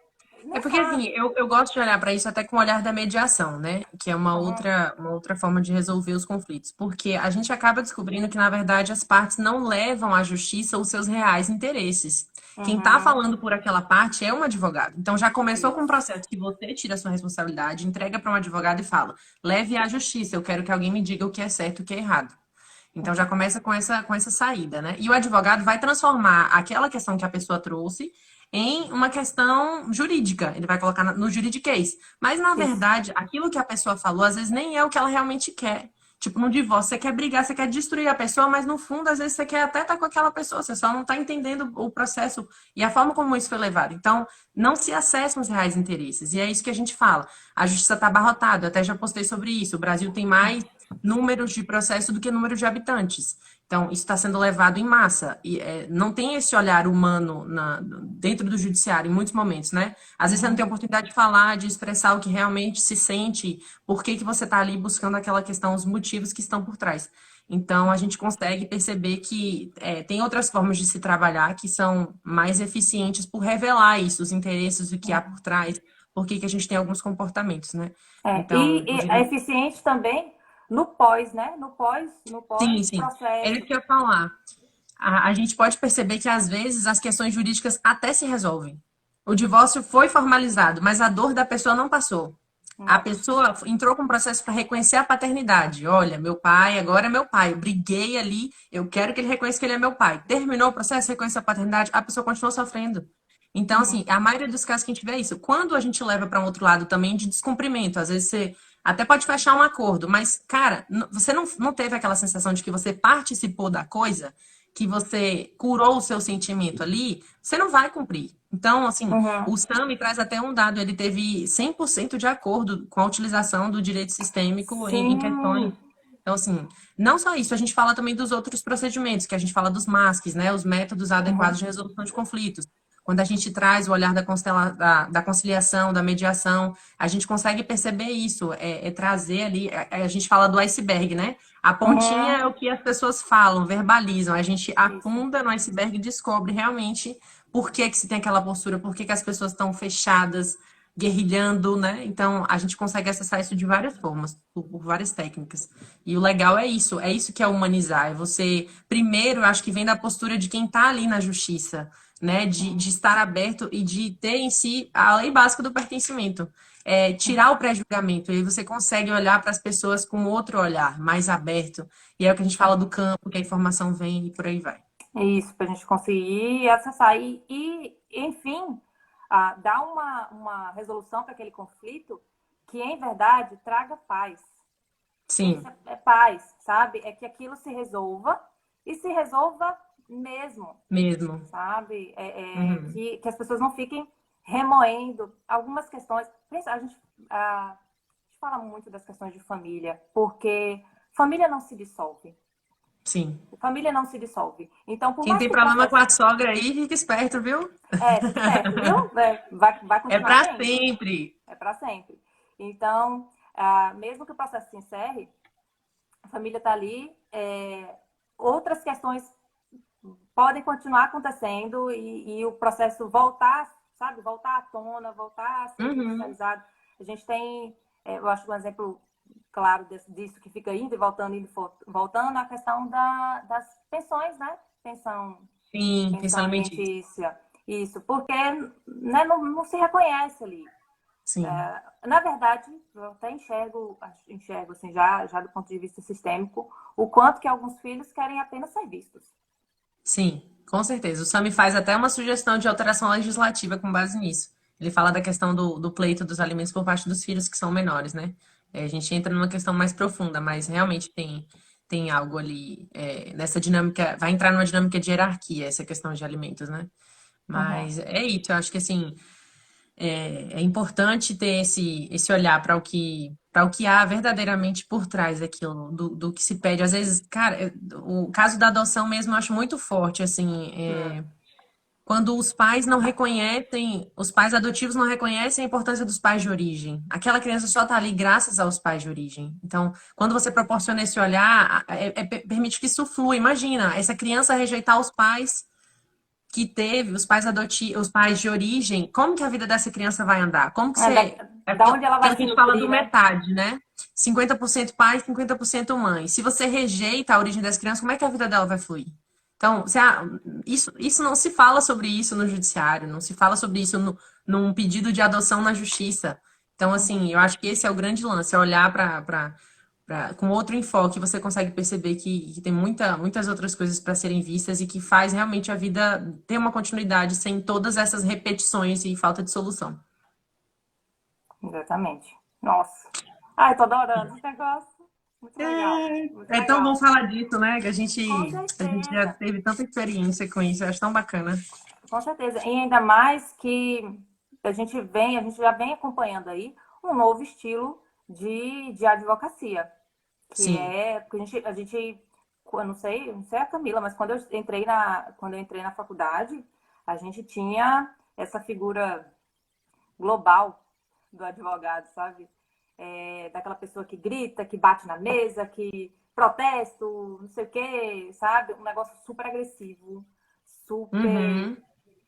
É nem porque, assim, sabe. eu gosto de olhar para isso até com o olhar da mediação, né? Que é Uhum, uma outra forma de resolver os conflitos. Porque a gente acaba descobrindo que, na verdade, as partes não levam à justiça os seus reais interesses. Quem está uhum, falando por aquela parte é um advogado. Então, já começou com um isso. processo que você tira a sua responsabilidade, entrega para um advogado e fala: leve à justiça, eu quero que alguém me diga o que é certo e o que é errado. Então já começa com essa saída, né? E o advogado vai transformar aquela questão que a pessoa trouxe em uma questão jurídica. Ele vai colocar no juridiquês. Mas, na Isso. verdade, aquilo que a pessoa falou, às vezes nem é o que ela realmente quer. Tipo, no divórcio, você quer brigar, você quer destruir a pessoa, mas no fundo, às vezes, você quer até estar com aquela pessoa, você só não está entendendo o processo e a forma como isso foi levado. Então, não se acessam os reais interesses. E é isso que a gente fala. A justiça está abarrotada, eu até já postei sobre isso. O Brasil tem mais números de processo do que número de habitantes. Então, isso está sendo levado em massa. E não tem esse olhar humano dentro do judiciário, em muitos momentos, né? Às vezes você não tem Uhum, oportunidade de falar, de expressar o que realmente se sente, por que que você está ali buscando aquela questão, os motivos que estão por trás. Então, a gente consegue perceber que tem outras formas de se trabalhar que são mais eficientes por revelar isso, os interesses, o que há por uhum. trás, por que que a gente tem alguns comportamentos, né? É, Então, e é eficiente também no pós, né? No sim, sim. É isso pós-processo. que eu ia falar. A gente pode perceber que, às vezes, as questões jurídicas até se resolvem. O divórcio foi formalizado, mas a dor da pessoa não passou. A Não. pessoa entrou com um processo para reconhecer a paternidade. Olha, meu pai agora é meu pai. Eu briguei ali, eu quero que ele reconheça que ele é meu pai. Terminou o processo, reconheceu a paternidade, a pessoa continuou sofrendo. Então, assim, Uhum, a maioria dos casos que a gente vê é isso. Quando a gente leva para um outro lado também de descumprimento, às vezes você até pode fechar um acordo, mas, cara, você não teve aquela sensação de que você participou da coisa, que você curou o seu sentimento ali, você não vai cumprir. Então, assim, o uhum. SAMI traz até um dado, ele teve 100% de acordo com a utilização do direito sistêmico em questões. Sim. Então, assim, não só isso, a gente fala também dos outros procedimentos, que a gente fala dos MASCs, né, os métodos adequados Uhum, de resolução de conflitos. Quando a gente traz o olhar da conciliação, da mediação, a gente consegue perceber isso, trazer ali, a gente fala do iceberg, né? A pontinha é uhum. o que as pessoas falam, verbalizam. A gente Isso. afunda no iceberg e descobre realmente por que que se tem aquela postura, por que que as pessoas estão fechadas, guerrilhando, né? Então, a gente consegue acessar isso de várias formas, por várias técnicas. E o legal é isso que é humanizar. É você, primeiro, eu acho que vem da postura de quem está ali na justiça, né? De estar aberto e de ter em si a lei básica do pertencimento. Tirar o pré-julgamento, e aí você consegue olhar para as pessoas com outro olhar, mais aberto. E é o que a gente fala do Uhum. campo, que a informação vem e por aí vai. Isso, para a gente conseguir acessar. Enfim, dar uma resolução para aquele conflito que, em verdade, traga paz. Isso Sim, é paz, sabe? É que aquilo se resolva e se resolva mesmo, mesmo. sabe? Uhum. Que as pessoas não fiquem remoendo algumas questões. A gente fala muito das questões de família, porque família não se dissolve. Sim. Família não se dissolve. Então, por Quem mais tem que o problema com processo. a sogra aí, fica esperto, viu? Fica esperto, viu? Vai É continuar pra tendo. sempre. É para sempre. Então, mesmo que o processo se encerre, a família está ali. Outras questões podem continuar acontecendo e o processo voltar, sabe? Voltar à tona, voltar a ser Uhum. judicializado. A gente tem, eu acho um exemplo claro disso que fica indo e voltando, voltando a questão das pensões, né? Sim, pensão Pensão alimentícia. alimentícia. Isso, porque né, não se reconhece ali. Sim. Na verdade, eu até enxergo assim, já do ponto de vista sistêmico, o quanto que alguns filhos querem apenas ser vistos. Sim, com certeza. O Sami faz até uma sugestão de alteração legislativa com base nisso. Ele fala da questão do pleito dos alimentos por parte dos filhos que são menores, né? A gente entra numa questão mais profunda, mas realmente tem algo ali nessa dinâmica, vai entrar numa dinâmica de hierarquia, essa questão de alimentos, né? Uhum, Mas é isso, eu acho que assim, é importante ter esse olhar para o que há verdadeiramente por trás daquilo, do que se pede. Às vezes, cara, o caso da adoção mesmo eu acho muito forte, assim, quando os pais não reconhecem, os pais adotivos não reconhecem a importância dos pais de origem. Aquela criança só está ali graças aos pais de origem. Então, quando você proporciona esse olhar, permite que isso flua. Imagina, essa criança rejeitar os pais que teve os pais adotivos, os pais de origem, como que a vida dessa criança vai andar? Como que você. Da onde ela vai Aquilo que se a gente fala nutrir, do né? metade, né? 50% pai, 50% mãe. Se você rejeita a origem das crianças, como é que a vida dela vai fluir? Então, isso não se fala sobre isso no judiciário, não se fala sobre isso num pedido de adoção na justiça. Então, assim, eu acho que esse é o grande lance, é olhar com outro enfoque, você consegue perceber que tem muitas outras coisas para serem vistas e que faz realmente a vida ter uma continuidade sem todas essas repetições e falta de solução. Exatamente. Nossa. Ai, tô adorando esse negócio. Muito legal. Muito É tão bom legal. falar disso, né? Que Com a gente já certeza. teve tanta experiência com isso, eu acho tão bacana. Com certeza. E ainda mais que a gente já vem acompanhando aí um novo estilo de advocacia, que Sim. é, porque eu não sei a Camila, mas quando eu entrei na faculdade, a gente tinha essa figura global do advogado, sabe? Daquela pessoa que grita, que bate na mesa, que protesto, não sei o quê, sabe? Um negócio super agressivo, super, Uhum.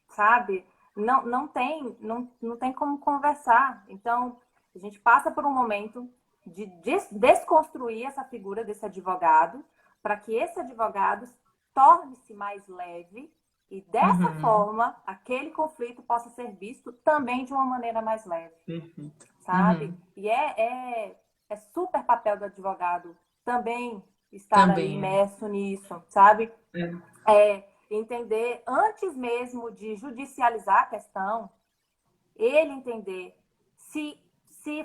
sabe? Não tem como conversar. Então, a gente passa por um momento de desconstruir essa figura desse advogado, para que esse advogado torne-se mais leve e dessa Uhum. forma aquele conflito possa ser visto também de uma maneira mais leve, Perfeito. sabe? Uhum. E é super papel do advogado também estar ali Também é. imerso nisso, sabe? É. Entender antes mesmo de judicializar a questão, ele entender se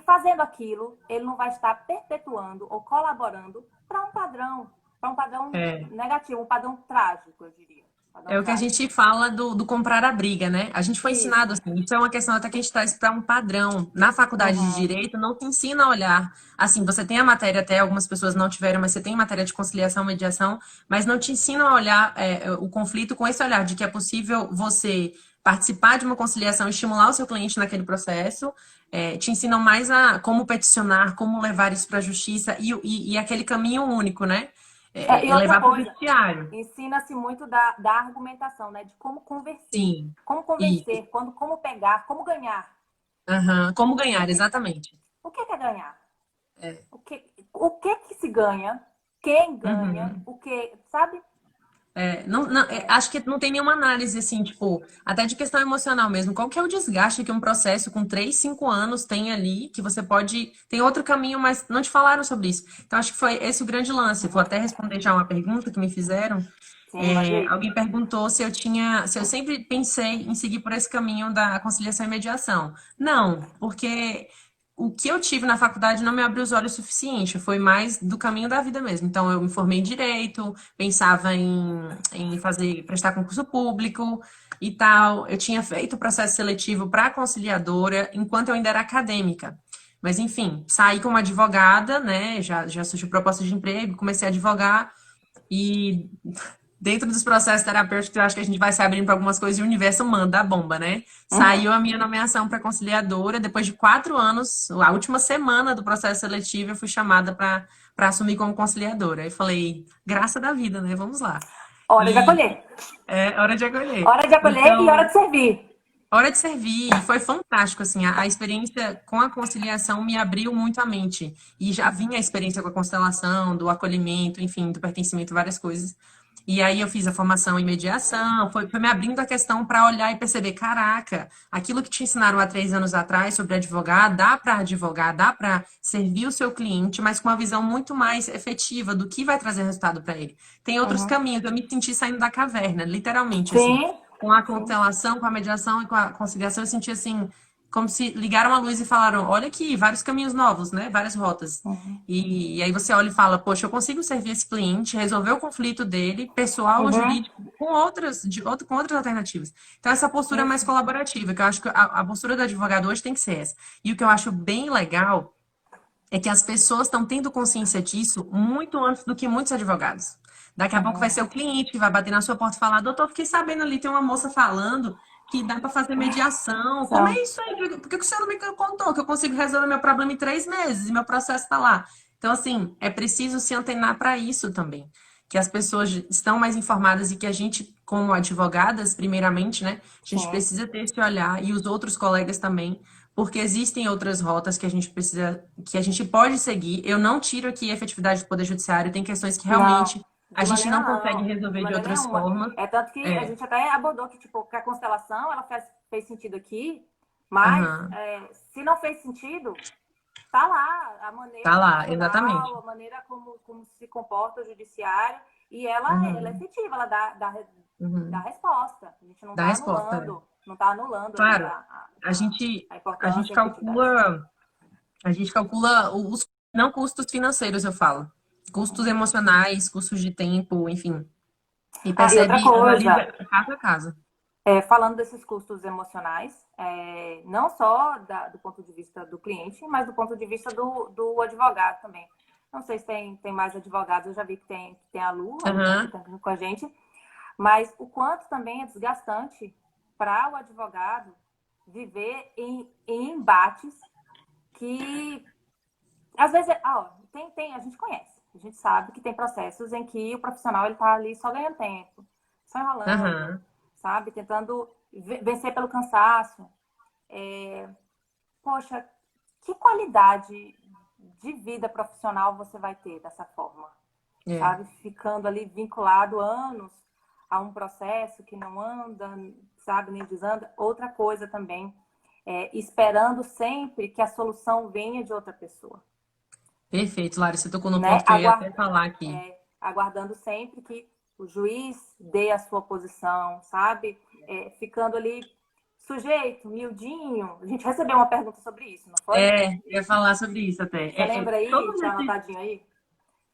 fazendo aquilo ele não vai estar perpetuando ou colaborando para um padrão É. negativo, um padrão trágico, eu diria. Um padrão É o que a trágico. gente fala do comprar a briga, né? A gente foi Isso. ensinado assim, isso é uma questão até que a gente traz para um padrão. Na faculdade de Uhum. Direito, não te ensina a olhar. Assim, você tem a matéria, até algumas pessoas não tiveram, mas você tem matéria de conciliação, mediação, mas não te ensinam a olhar o conflito com esse olhar de que é possível você participar de uma conciliação, estimular o seu cliente naquele processo. Te ensinam mais a como peticionar, como levar isso para a justiça e aquele caminho único, né? E É outra levar para o coisa, judiciário. ensina-se muito da argumentação, né? De como converter, Sim. como E, convencer, como pegar, como ganhar. aham, como ganhar, exatamente. O que é ganhar? O que se ganha? Quem ganha? Uhum. O que, sabe? Acho que não tem nenhuma análise assim, tipo, até de questão emocional mesmo. Qual que é o desgaste que um processo com 3, 5 anos tem ali, que você pode. Tem outro caminho, mas não te falaram sobre isso. Então, acho que foi esse o grande lance. Vou até responder já uma pergunta que me fizeram. Sim, mande aí. Alguém perguntou se eu sempre pensei em seguir por esse caminho da conciliação e mediação. Não, porque o que eu tive na faculdade não me abriu os olhos o suficiente, foi mais do caminho da vida mesmo. Então, eu me formei em direito, pensava em fazer, prestar concurso público e tal. Eu tinha feito o processo seletivo para conciliadora enquanto eu ainda era acadêmica. Mas, enfim, saí como advogada, né? Já surgiu proposta de emprego, comecei a advogar e dentro dos processos terapêuticos, eu acho que a gente vai se abrindo para algumas coisas e o universo manda a bomba, né? Uhum. Saiu a minha nomeação para conciliadora. Depois de 4 anos, a última semana do processo seletivo, eu fui chamada para assumir como conciliadora. Aí falei, graça da vida, né? Vamos lá. Hora de E acolher. é hora de acolher. Hora de acolher e hora Então, de servir. hora de servir, e foi fantástico, assim, a experiência com a conciliação me abriu muito a mente, e já vinha a experiência com a constelação, do acolhimento, enfim, do pertencimento, várias coisas, e aí eu fiz a formação em mediação, foi me abrindo a questão para olhar e perceber, caraca, aquilo que te ensinaram há 3 anos atrás sobre advogar, dá para servir o seu cliente, mas com uma visão muito mais efetiva do que vai trazer resultado para ele. Tem outros Uhum. caminhos, eu me senti saindo da caverna, literalmente, assim, Sim, com a sim. constelação, com a mediação e com a conciliação, eu senti assim, como se ligaram a luz e falaram: olha aqui, vários caminhos novos, né? Várias rotas. Uhum. E aí você olha e fala: poxa, eu consigo servir esse cliente, resolver o conflito dele, pessoal ou Uhum. jurídico, com outras alternativas. Então, essa postura é mais Isso. colaborativa, que eu acho que a postura do advogado hoje tem que ser essa. E o que eu acho bem legal é que as pessoas estão tendo consciência disso muito antes do que muitos advogados. Daqui a pouco vai Uhum. ser o cliente que vai bater na sua porta e falar: doutor, fiquei sabendo ali, tem uma moça falando que dá para fazer mediação. Como é São. isso aí? Por que o senhor não me contou que eu consigo resolver meu problema em 3 meses e meu processo está lá? Então, assim, é preciso se antenar para isso também. que as pessoas estão mais informadas e que a gente, como advogadas, primeiramente, né, a gente Sim. precisa ter esse olhar e os outros colegas também, porque existem outras rotas que a gente precisa, que a gente pode seguir. Eu não tiro aqui a efetividade do Poder Judiciário, tem questões que Não, realmente a de gente maneira não consegue não, de resolver de maneira outras nenhuma. formas. É tanto que a É, gente até abordou que, tipo, que a constelação, ela fez sentido aqui, mas aham, se não fez sentido, tá lá a tá maneira lá, profissional, exatamente. a maneira como se comporta o judiciário, e ela é Uhum, efetiva, ela dá uhum. resposta. A gente não Da está resposta, é. anulando, não está anulando ali Claro, a gente, a a gente importância e a efetividade. calcula, a gente calcula os não custos financeiros, eu falo. Custos emocionais, custos de tempo, enfim. E Ah, e outra percebe, analisa coisa, caso a caso. falando desses custos emocionais, não só do ponto de vista do cliente, mas do ponto de vista do advogado também. Não sei se tem mais advogados, eu já vi que tem a Lu aqui Aham, também com a gente, mas o quanto também é desgastante para o advogado viver em embates que, às vezes, a gente conhece, a gente sabe que tem processos em que o profissional está ali só ganhando tempo, só enrolando, aham. sabe? Tentando vencer pelo cansaço. Poxa, que qualidade de vida profissional você vai ter dessa forma? É. Sabe? Ficando ali vinculado anos a um processo que não anda, sabe, nem desanda. Outra coisa também, esperando sempre que a solução venha de outra pessoa, Perfeito, Lara, você tocou no né? ponto que eu ia até falar aqui. Aguardando sempre que o juiz dê a sua posição, sabe? Ficando ali sujeito, miudinho. A gente recebeu uma pergunta sobre isso, não foi? É, eu ia falar sobre isso até. Você lembra aí? Todos Tá esses, anotadinho aí?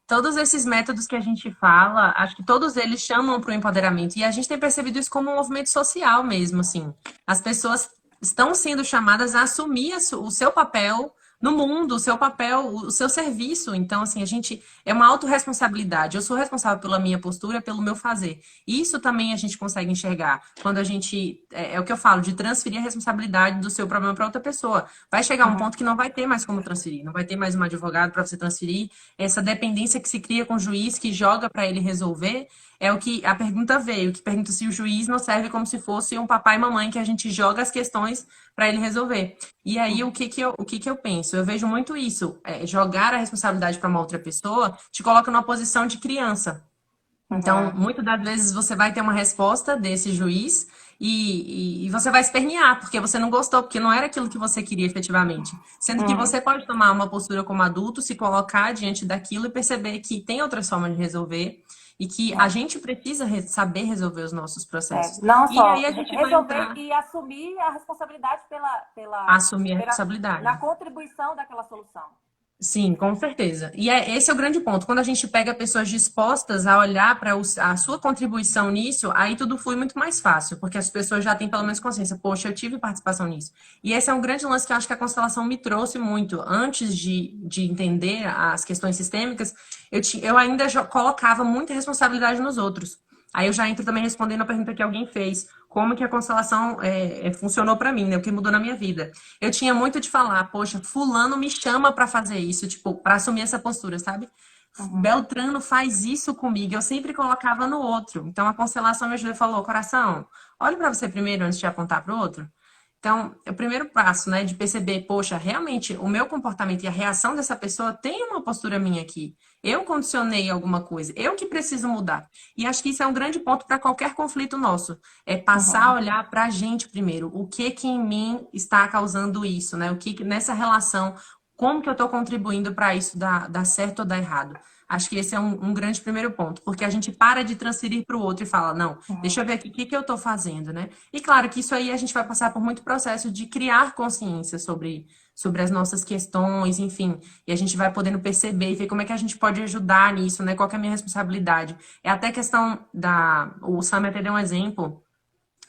todos esses métodos que a gente fala, acho que todos eles chamam para o empoderamento. E a gente tem percebido isso como um movimento social mesmo, assim. As pessoas estão sendo chamadas a assumir o seu papel no mundo, o seu papel, o seu serviço. Então, assim, a gente é uma autorresponsabilidade. Eu sou responsável pela minha postura, pelo meu fazer. Isso também a gente consegue enxergar quando a gente, é o que eu falo, de transferir a responsabilidade do seu problema para outra pessoa. Vai chegar um Uhum. ponto que não vai ter mais como transferir, não vai ter mais um advogado para você transferir. Essa dependência que se cria com o juiz que joga para ele resolver é o que a pergunta veio, que pergunta se o juiz não serve como se fosse um papai e mamãe que a gente joga as questões para ele resolver. E aí o que que eu penso? Eu vejo muito isso, jogar a responsabilidade para uma outra pessoa te coloca numa posição de criança. Então, Uhum. muitas das vezes você vai ter uma resposta desse juiz e você vai espernear, porque você não gostou, porque não era aquilo que você queria efetivamente. Sendo que Uhum. você pode tomar uma postura como adulto, se colocar diante daquilo e perceber que tem outras formas de resolver e que a É. gente precisa saber resolver os nossos processos. Não E aí só a gente vai resolver entrar e assumir a responsabilidade a assumir a na responsabilidade. contribuição daquela solução. Sim, com certeza. E esse é o grande ponto. Quando a gente pega pessoas dispostas a olhar para a sua contribuição nisso, aí tudo flui muito mais fácil, porque as pessoas já têm pelo menos consciência. Poxa, eu tive participação nisso. E esse é um grande lance que eu acho que a constelação me trouxe muito. Antes de entender as questões sistêmicas, eu ainda colocava muita responsabilidade nos outros. Aí eu já entro também respondendo a pergunta que alguém fez. Como que a constelação funcionou para mim, né? O que mudou na minha vida. Eu tinha muito de falar, poxa, fulano me chama para fazer isso, tipo, para assumir essa postura, sabe? Uhum. Beltrano faz isso comigo, eu sempre colocava no outro. Então a constelação me ajudou e falou, coração, olhe para você primeiro antes de apontar para o outro. Então, é o primeiro passo, né, de perceber, poxa, realmente o meu comportamento e a reação dessa pessoa tem uma postura minha aqui. Eu condicionei alguma coisa, eu que preciso mudar. E acho que isso é um grande ponto para qualquer conflito nosso. É passar a Uhum. olhar para a gente primeiro. O que que em mim está causando isso, né? O que nessa relação, como que eu estou contribuindo para isso dar certo ou dar errado? Acho que esse é um grande primeiro ponto, porque a gente para de transferir para o outro e fala, não, deixa Uhum. eu ver aqui o que que eu estou fazendo, né? E claro que isso aí a gente vai passar por muito processo de criar consciência sobre as nossas questões, enfim, e a gente vai podendo perceber e ver como é que a gente pode ajudar nisso, né? Qual que é a minha responsabilidade? É até questão o Sam até deu um exemplo,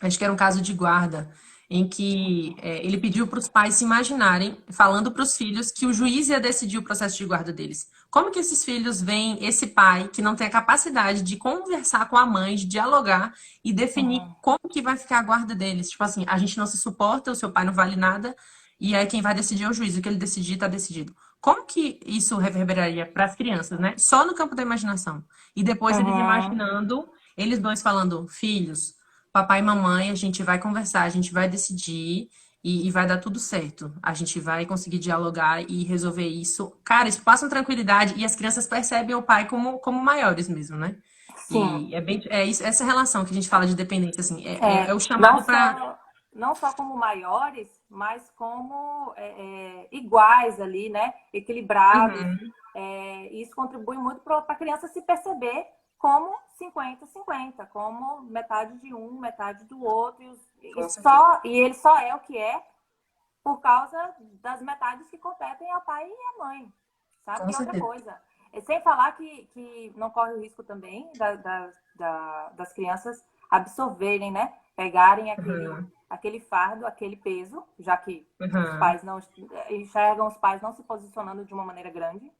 acho que era um caso de guarda, em que ele pediu para os pais se imaginarem, falando para os filhos, que o juiz ia decidir o processo de guarda deles. Como que esses filhos veem esse pai que não tem a capacidade de conversar com a mãe, de dialogar e definir Uhum. como que vai ficar a guarda deles? Tipo assim, a gente não se suporta, o seu pai não vale nada, e aí quem vai decidir é o juiz. O que ele decidir, está decidido. Como que isso reverberaria para as crianças, né? Só no campo da imaginação. E depois eles Uhum. imaginando, eles dois falando, filhos, papai e mamãe, a gente vai conversar, a gente vai decidir e vai dar tudo certo. A gente vai conseguir dialogar e resolver isso. Cara, isso passa uma tranquilidade e as crianças percebem o pai como maiores mesmo, né? Sim. E é bem, é isso, essa relação que a gente fala de dependência, assim, é É, o não chamado para. só, não só como maiores, mas como iguais ali, né? Equilibrados. Isso contribui muito para a criança se perceber como 50-50, como metade de um, metade do outro. Com certeza. E ele só é o que é por causa das metades que competem ao pai e à mãe, sabe? Com E outra certeza. coisa, sem falar que não corre o risco também das crianças absorverem, né? Pegarem Uhum, aquele fardo, aquele peso, já que os uhum, pais não enxergam os pais não se posicionando de uma maneira grande,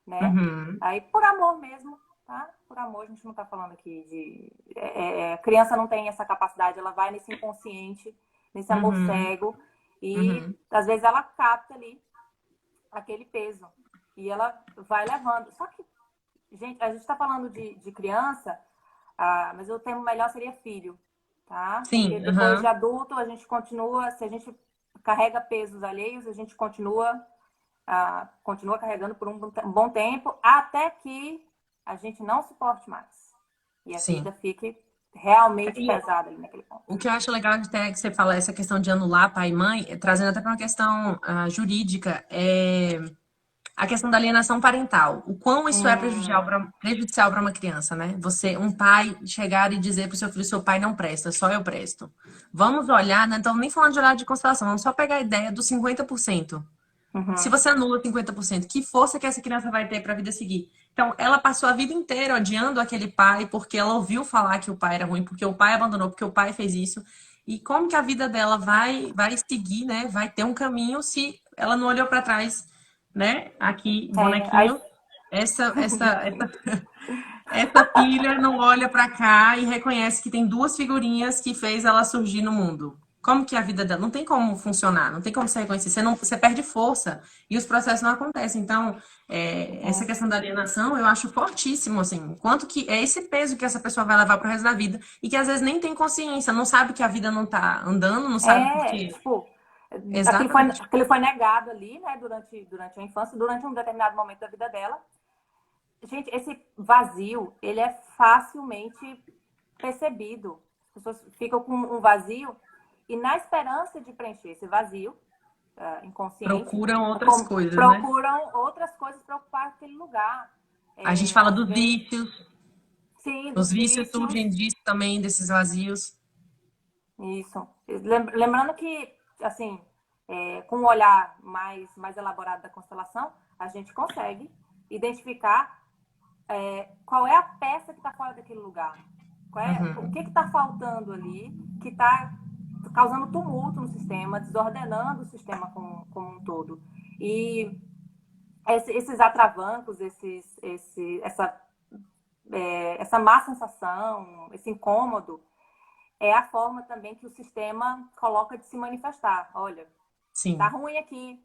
né? uhum, Aí por amor mesmo, tá? Por amor, a gente não tá falando aqui de. A criança não tem essa capacidade, ela vai nesse inconsciente, nesse amor uhum, cego, e uhum. às vezes ela capta ali aquele peso. E ela vai levando. Só que, gente, a gente está falando de criança, mas o termo melhor seria filho, tá? Porque Sim, depois de uhum. adulto a gente continua, se a gente carrega pesos alheios, a gente continua carregando por um bom tempo, até que a gente não suporte mais. E a Sim. vida fique realmente E pesada ali naquele ponto. o que eu acho legal até que você fala essa questão de anular pai e mãe, trazendo até para uma questão jurídica, é a questão da alienação parental. O quão isso é Hum, prejudicial para uma criança, né? Você, um pai, chegar e dizer para o seu filho, seu pai não presta, só eu presto. Vamos olhar, não estamos nem falando de olhar de constelação, vamos só pegar a ideia dos 50%. Se uhum. você anula 50%, que força que essa criança vai ter para a vida seguir? Então, ela passou a vida inteira odiando aquele pai porque ela ouviu falar que o pai era ruim, porque o pai abandonou, porque o pai fez isso. E como que a vida dela vai seguir, né? Vai ter um caminho se ela não olhou para trás, né? Aqui, Aí, bonequinho, essa filha não olha pra cá e reconhece que tem duas figurinhas que fez ela surgir no mundo. Como que a vida dela não tem como funcionar, não tem como você reconhecer, você perde força e os processos não acontecem. Então, essa questão da alienação eu acho fortíssimo, assim, quanto que é esse peso que essa pessoa vai levar pro resto da vida e que às vezes nem tem consciência, não sabe que a vida não tá andando, não sabe por quê. tipo, Exatamente. aquilo foi negado ali, né, durante a infância, durante um determinado momento da vida dela. Gente, esse vazio, ele é facilmente percebido. As pessoas ficam com um vazio e na esperança de preencher esse vazio inconsciente, Procuram outras coisas, né? procuram outras coisas para ocupar aquele lugar. A gente fala Às dos vezes, vícios, sim, os dos vícios vícios. surgem disso também, desses vazios. Isso. Lembrando que, assim, com um olhar mais elaborado da constelação, a gente consegue identificar qual é a peça que está fora daquele lugar. O Uhum. que está faltando ali, que está causando tumulto no sistema, desordenando o sistema como um todo. E esses atravancos, essa má sensação, esse incômodo, é a forma também que o sistema coloca de se manifestar. Olha, tá Sim. ruim aqui,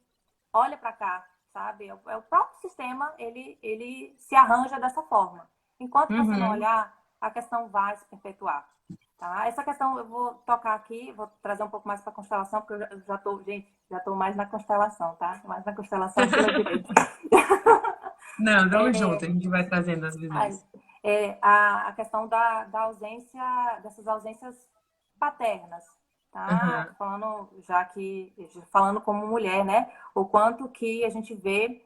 olha para cá, sabe? O próprio sistema, ele se arranja dessa forma. Enquanto você não Uhum. olhar, a questão vai se perpetuar. Tá? Essa questão eu vou tocar aqui, vou trazer um pouco mais para a constelação, porque eu já estou, gente, já estou mais na constelação, tá? Mais na constelação que no direito. Não, tamo junto, a gente vai trazendo as Ai, visões. a questão da ausência, dessas ausências paternas, tá? Uhum. Tô falando, falando como mulher, né? O quanto que a gente vê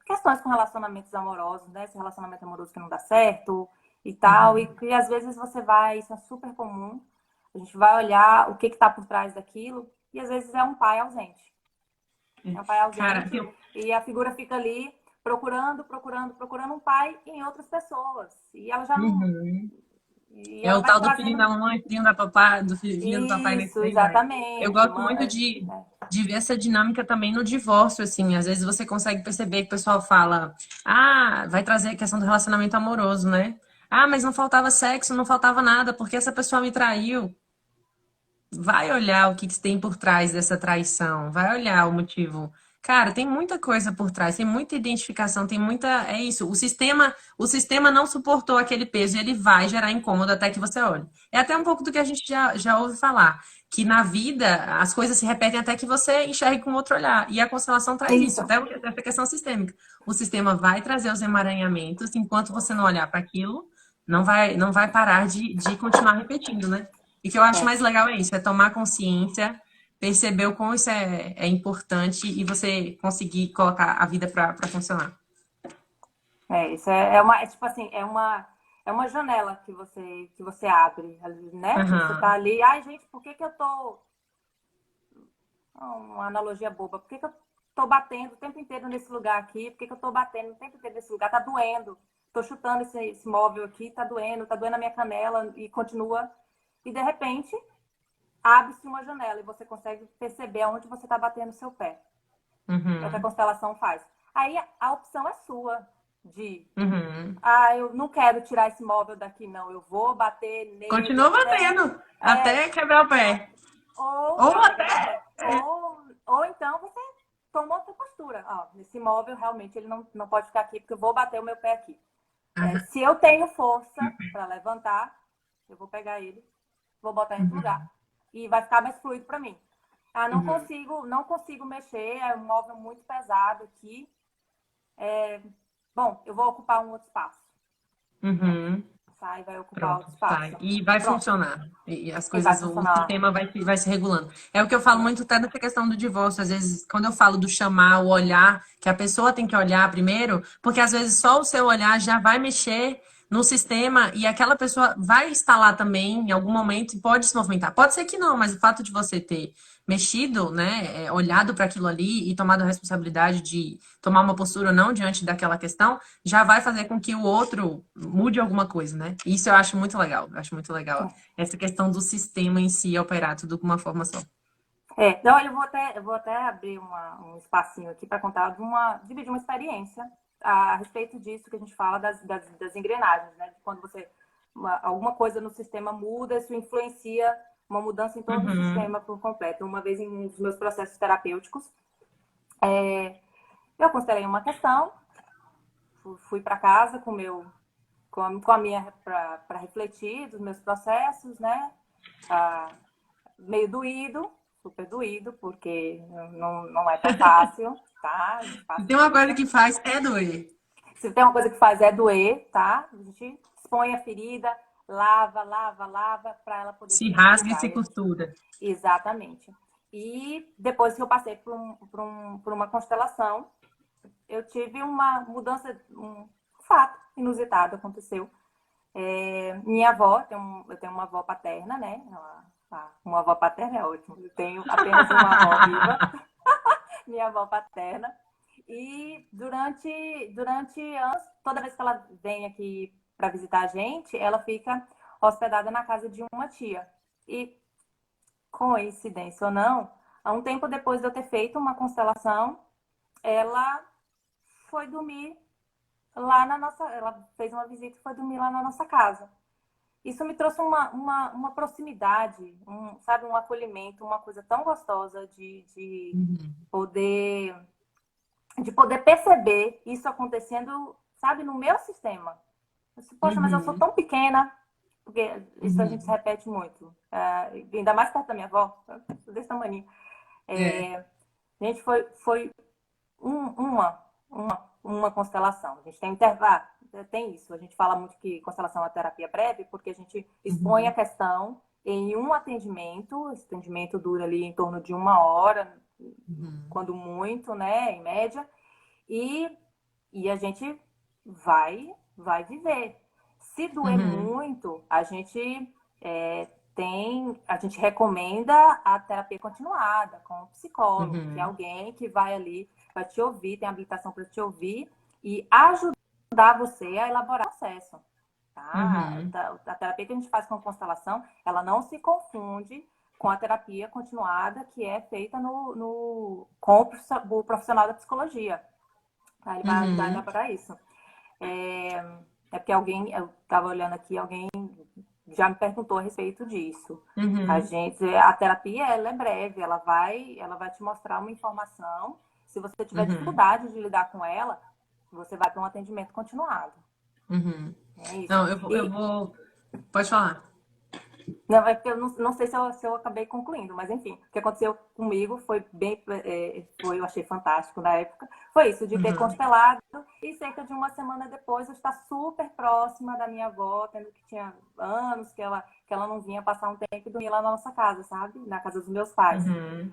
questões com relacionamentos amorosos, né? Esse relacionamento amoroso que não dá certo e tal, e Uhum. que às vezes você vai, isso é super comum, a gente vai olhar o que está por trás daquilo, e às vezes é um pai ausente. É um pai Cara, ausente e a figura fica ali procurando um pai em outras pessoas. E ela já não. uhum. E É ela o vai tal do filhinho trazendo. da mamãe, filhinho da papai, do filhinho do papai nesse Isso, daí vai. Eu exatamente. gosto muito de ver essa dinâmica também no divórcio, assim. Às vezes você consegue perceber que o pessoal fala, vai trazer a questão do relacionamento amoroso, né? Ah, mas não faltava sexo, não faltava nada, porque essa pessoa me traiu. Vai olhar o que que tem por trás dessa traição, vai olhar o motivo. Cara, tem muita coisa por trás, tem muita identificação, tem muita. É isso. O sistema não suportou aquele peso e ele vai gerar incômodo até que você olhe. É até um pouco do que a gente já ouve falar, que na vida as coisas se repetem até que você enxergue com outro olhar. E a constelação traz isso, Isso, até essa questão sistêmica. O sistema vai trazer os emaranhamentos, enquanto você não olhar para aquilo, não vai parar de continuar repetindo, né? E o que eu acho é. mais legal é isso, é tomar consciência, perceber o quão isso é importante e você conseguir colocar a vida para funcionar. Isso é uma, é tipo assim, é uma janela que você abre, né? Você tá Aham. ali, ai, gente, por que que eu tô, uma analogia boba, por que que eu tô batendo o tempo inteiro nesse lugar aqui? Por que que eu tô batendo o tempo inteiro nesse lugar? Tá doendo. Tô chutando esse móvel aqui, tá doendo a minha canela e continua. E de repente, abre-se uma janela e você consegue perceber aonde você tá batendo o seu pé. É o que a Uhum. constelação faz. Aí a opção é sua de Uhum. eu não quero tirar esse móvel daqui, não. Eu vou bater nele Continua até. batendo É, até quebrar o pé. ou Ou até quebrar o até. pé. Ou então você toma outra postura. Nesse móvel, realmente, ele não pode ficar aqui, porque eu vou bater o meu pé aqui. Aham. Se eu tenho força para levantar, eu vou pegar ele, vou botar em outro lugar. E vai ficar mais fluido para mim. Uhum. Não consigo mexer, é um móvel muito pesado aqui. Bom, eu vou ocupar um outro espaço. Pronto. Uhum. Sai, vai ocupar Pronto, outro sai. espaço. E vai Pronto. funcionar. E as E vai coisas, o funcionar. sistema vai se regulando. É o que eu falo muito até nessa questão do divórcio. Às vezes, quando eu falo do chamar, o olhar, que a pessoa tem que olhar primeiro, porque às vezes só o seu olhar já vai mexer no sistema e aquela pessoa vai estar lá também em algum momento e pode se movimentar. Pode ser que não, mas o fato de você ter mexido, né, olhado para aquilo ali e tomado a responsabilidade de tomar uma postura ou não diante daquela questão, já vai fazer com que o outro mude alguma coisa, né? Isso eu acho muito legal. Eu acho muito legal essa questão do sistema em si operar tudo de uma forma só. Então eu vou até abrir um espacinho aqui para contar dividir uma experiência a respeito disso que a gente fala das engrenagens, né? De quando alguma coisa no sistema muda, isso influencia uma mudança em todo o Uhum, sistema por completo. Uma vez em um dos meus processos terapêuticos, eu constelei uma questão, fui para casa com a minha para refletir dos meus processos, né? Ah, meio doído, super doído, porque não é tão fácil, tá? A gente se passa tem por uma coisa isso. que faz é doer. Se tem uma coisa que faz é doer, tá? A gente expõe a ferida, lava, lava, lava, para ela poder Se rasga e cicatrizar. se costura. Exatamente. E depois que eu passei por uma constelação, eu tive uma mudança, um fato inusitado aconteceu. Minha avó, eu tenho uma avó paterna, né? Uma avó paterna é ótimo. Eu tenho apenas uma avó viva, minha avó paterna. E durante anos, toda vez que ela vem aqui para visitar a gente, ela fica hospedada na casa de uma tia. E, coincidência ou não, há um tempo depois de eu ter feito uma constelação, ela foi dormir lá na nossa. Ela fez uma visita e foi dormir lá na nossa casa. Isso me trouxe uma proximidade, sabe, um acolhimento, uma coisa tão gostosa poder de poder perceber isso acontecendo, sabe, no meu sistema. Eu disse, poxa, mas eu sou Uhum, tão pequena, porque isso a gente se uhum. repete muito, ainda mais perto da minha avó, desse tamanho. É. Gente, foi uma constelação. A gente tem intervalo, tem isso. A gente fala muito que constelação é terapia breve, porque a gente expõe a Uhum, questão em um atendimento. Esse atendimento dura ali em torno de uma hora, uhum, quando muito, né, em média. E, e a gente vai viver. Se doer uhum, muito, a gente recomenda a terapia continuada com um psicólogo, que é uhum, alguém que vai ali, vai te ouvir, tem habilitação para te ouvir e ajudar você a elaborar o processo. Tá? uhum, A terapia que a gente faz com constelação, ela não se confunde com a terapia continuada que é feita com o profissional da psicologia. Tá? Ele vai ajudar a uhum. elaborar isso. É, é porque alguém, eu estava olhando aqui, alguém já me perguntou a respeito disso. Uhum, A terapia, ela é breve, ela vai te mostrar uma informação. Se você tiver uhum, dificuldade de lidar com ela, você vai para um atendimento continuado. uhum. É isso. Não, eu vou. Pode falar. Não, é porque eu não sei se eu acabei concluindo, mas enfim, o que aconteceu comigo foi bem, eu achei fantástico na época, foi isso, de ter Uhum, constelado e cerca de uma semana depois eu estar super próxima da minha avó, tendo que tinha anos que ela não vinha passar um tempo e dormir lá na nossa casa, sabe? Na casa dos meus pais. uhum.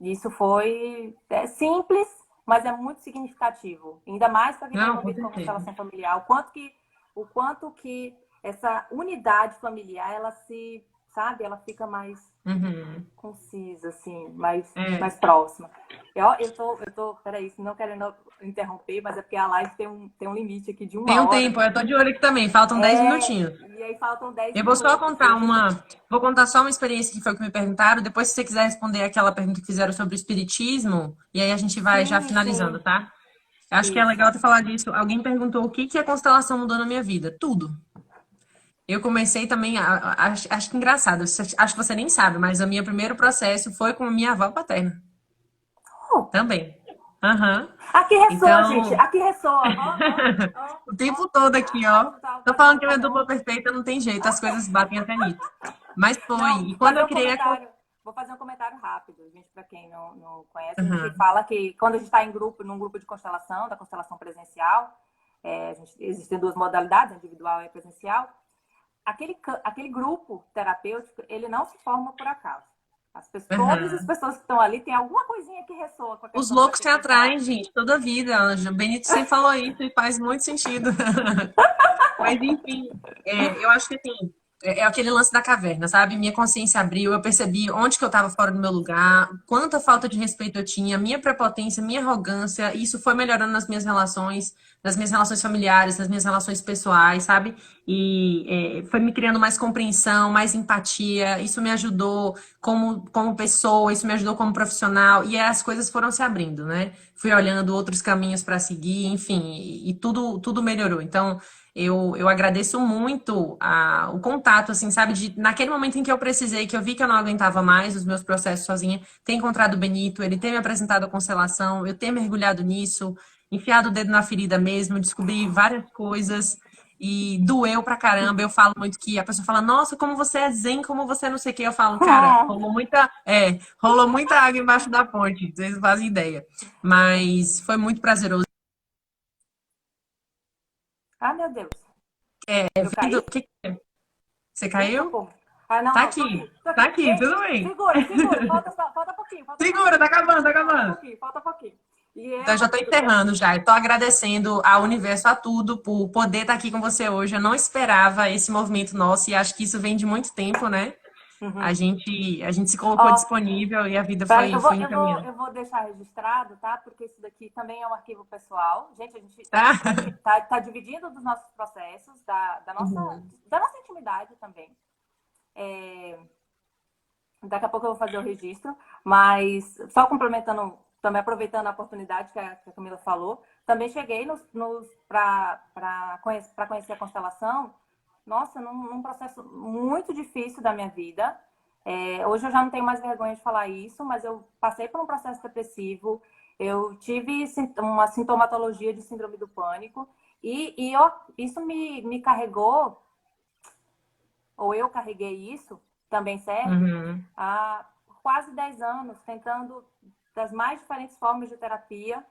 Isso foi simples, mas é muito significativo. Ainda mais para quem está Não, com envolvido com a certeza. constelação familiar. O quanto que essa unidade familiar, ela se, sabe, ela fica mais Uhum. concisa, assim, É. mais próxima. Peraí, não querendo interromper, mas é porque a live tem um limite aqui de Tem uma um hora. tempo, eu tô de olho aqui também, faltam 10 minutinhos. E aí faltam 10 Eu vou só minutos. E contar a gente uma. Vou contar só uma experiência que foi o que me perguntaram. Depois, se você quiser responder aquela pergunta que fizeram sobre o espiritismo, e aí a gente vai já sim, finalizando, sim, tá? Acho que é isso. legal tu falar disso. Alguém perguntou o que que a constelação mudou na minha vida. Tudo. Eu comecei também, acho que engraçado, acho que você nem sabe, mas o meu primeiro processo foi com a minha avó paterna. Oh, Também. Aham. aqui ressoa, gente. Então, Aqui ressoa. o tempo todo aqui, ó. Tô Fazer falando um, que minha fazer dupla um, perfeita não tem jeito, as coisas batem até nisso. Mas foi. não, E quando fazer eu um criei a. comentário. Vou fazer um comentário rápido, gente, para quem não conhece. A gente Aham. fala que quando a gente está em grupo, num grupo de constelação, da constelação presencial, existem duas modalidades, individual e presencial. Aquele grupo terapêutico, ele não se forma por acaso. Todas as Aham. pessoas que estão ali têm alguma coisinha que ressoa com a Os questão que loucos você se tem falado. atraem, gente, toda vida, Anja. O Benito sempre falou isso e faz muito sentido. Mas, enfim, eu acho que assim, é aquele lance da caverna, sabe? Minha consciência abriu, eu percebi onde que eu estava fora do meu lugar, quanta falta de respeito eu tinha, minha prepotência, minha arrogância, e isso foi melhorando nas minhas relações familiares, nas minhas relações pessoais, sabe? E foi me criando mais compreensão, mais empatia, isso me ajudou como pessoa, isso me ajudou como profissional, e aí as coisas foram se abrindo, né? Fui olhando outros caminhos para seguir, enfim, e tudo melhorou. Então, eu agradeço muito o contato, assim, sabe? Naquele momento em que eu precisei, que eu vi que eu não aguentava mais os meus processos sozinha, ter encontrado o Benito, ele ter me apresentado a constelação, eu ter mergulhado nisso, enfiado o dedo na ferida mesmo, descobri várias coisas e doeu pra caramba. Eu falo muito que a pessoa fala, nossa, como você é zen, como você é não sei o que. Eu falo, cara, rolou muita água embaixo da ponte, vocês não fazem ideia. Mas foi muito prazeroso. Ah, meu Deus. Eu Vindo, caí? você Eita, caiu? pô. Ah, não, Tá não, aqui, tô tá aqui. aqui, Gente, tudo bem. segura. Falta pouquinho, falta Segura, pouquinho. tá acabando, tá acabando. Falta pouquinho. E Então, eu já tô encerrando já. Eu tô agradecendo ao universo, a tudo, por poder estar aqui com você hoje. Eu não esperava esse movimento nosso e acho que isso vem de muito tempo, né? Uhum. A gente se colocou Ó, disponível e a vida foi encaminhando. eu vou deixar registrado, tá? Porque isso daqui também é um arquivo pessoal. Gente, Tá? tá dividindo dos nossos processos, Uhum. da nossa intimidade também. Daqui a pouco eu vou fazer o registro, mas só complementando, também aproveitando a oportunidade que a Camila falou, também cheguei para conhecer a constelação, nossa, num processo muito difícil da minha vida. Hoje eu já não tenho mais vergonha de falar isso, mas eu passei por um processo depressivo, eu tive uma sintomatologia de síndrome do pânico, isso me carregou, ou eu carreguei isso, também serve, Uhum. há quase 10 anos, tentando das mais diferentes formas de terapia.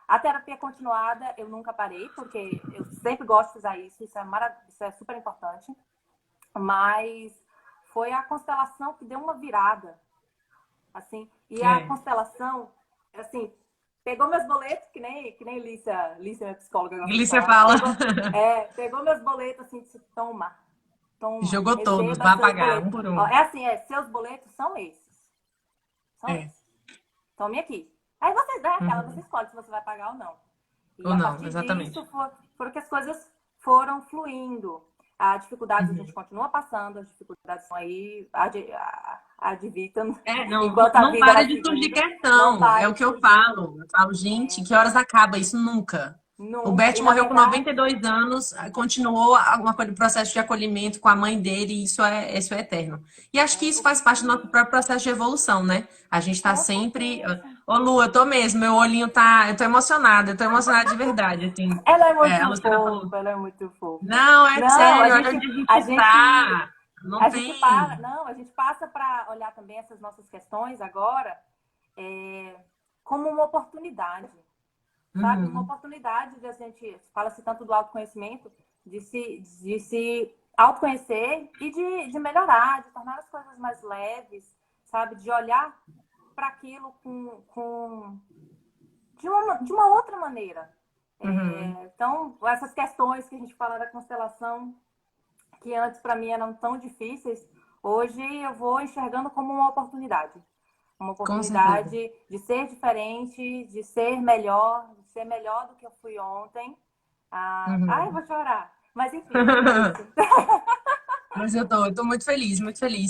A terapia continuada eu nunca parei, porque eu sempre gosto de usar isso, isso é super importante. Mas foi a constelação que deu uma virada, assim. E a É. constelação, assim, pegou meus boletos, que nem Lícia, minha psicóloga, gosta de Glícia falar. fala, Pegou meus boletos, assim, disse, toma, jogou todos, receba vai seus pagar, um boletos. por Ó, um. seus boletos são esses. São É. esses. Tome aqui. Aí você dá aquela, você Uhum. escolhe se você vai pagar ou não. E Ou a não, partir exatamente. disso foram que as coisas foram fluindo. As dificuldades a gente Uhum. continua passando, as dificuldades estão aí, ad vitam, Não, enquanto a não vida para vai de surgir seguindo, não questão. É para o de que eu surgir. falo. Eu falo, gente, que horas acaba? Isso nunca. O Nunca. Bert E na morreu com verdade, 92 anos, continuou o processo de acolhimento com a mãe dele, e isso é eterno. E acho que isso o que faz parte do nosso próprio processo de evolução, né? A gente tá com sempre. certeza. Ô, Lu, eu tô mesmo, meu olhinho tá. Eu tô emocionada de verdade, assim. Ela é É, a muito Luciana falou. fofa, ela é muito fofa. Não, é Não, sério, olha onde a a gente gente, tá. Não tem. não, a gente passa para olhar também essas nossas questões agora é, como uma oportunidade, sabe? Uma Uhum, oportunidade de a gente, fala-se tanto do autoconhecimento, de se autoconhecer e de melhorar, de tornar as coisas mais leves, sabe? De olhar para aquilo de uma outra maneira. uhum. Então, essas questões que a gente fala da constelação, que antes para mim eram tão difíceis, hoje eu vou enxergando como uma oportunidade. Uma Com certeza. oportunidade de ser diferente, de ser melhor do que eu fui ontem. Ai, Uhum. vou chorar. Mas enfim, é isso. Mas eu tô muito feliz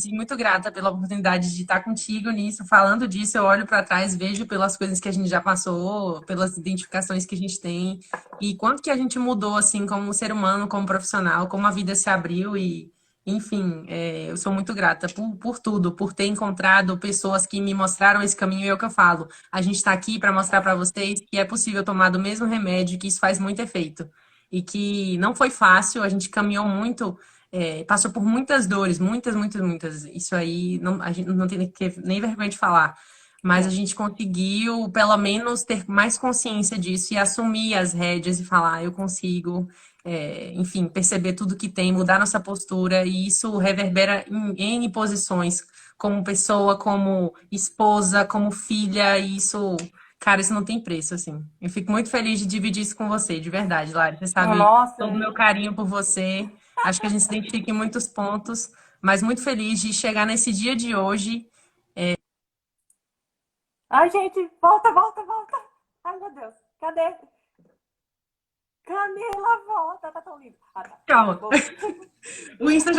e muito grata pela oportunidade de estar contigo nisso. Falando disso, eu olho para trás, vejo pelas coisas que a gente já passou, pelas identificações que a gente tem e quanto que a gente mudou, assim, como ser humano, como profissional, como a vida se abriu e, enfim, eu sou muito grata por tudo, por ter encontrado pessoas que me mostraram esse caminho e é o que eu falo. A gente está aqui para mostrar para vocês que é possível tomar do mesmo remédio, que isso faz muito efeito e que não foi fácil, a gente caminhou muito passou por muitas dores, muitas. Isso aí a gente não tem nem vergonha de falar. Mas a Sim. gente conseguiu, pelo menos, ter mais consciência disso e assumir as rédeas e falar, eu consigo, enfim, perceber tudo que tem, mudar nossa postura, e isso reverbera em N posições, como pessoa, como esposa, como filha, e isso, cara, isso não tem preço, assim. Eu fico muito feliz de dividir isso com você, de verdade, Lari. Você sabe Nossa, todo o meu carinho por você. Acho que a gente se identifica em muitos pontos, mas muito feliz de chegar nesse dia de hoje. ai, gente, volta, volta, volta. Ai, meu Deus, cadê? Camila, volta, tá tão lindo. Ah, tá, pronto, Calma. voltei. O Insta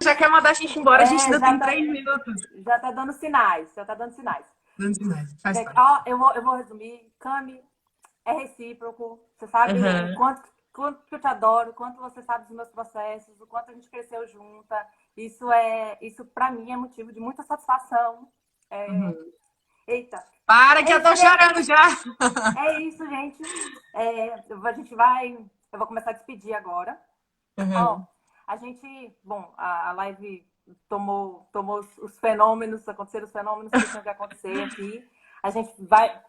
já quer mandar a gente embora, a gente É, ainda tem 3 minutos. já tá dando sinais, já tá dando sinais. Dando sinais, faz Gente, parte. ó, eu vou resumir. Cami, é recíproco. Você sabe o Uhum, quanto que eu te adoro, o quanto você sabe dos meus processos, o quanto a gente cresceu junta. Isso para mim é motivo de muita satisfação. É, uhum. eita, Para que é eu isso, tô chorando gente. já. É isso, gente. A gente vai. Eu vou começar a despedir agora. Ó, Uhum, a gente, bom, a live tomou os fenômenos, aconteceram os fenômenos que tinham que acontecer aqui. A gente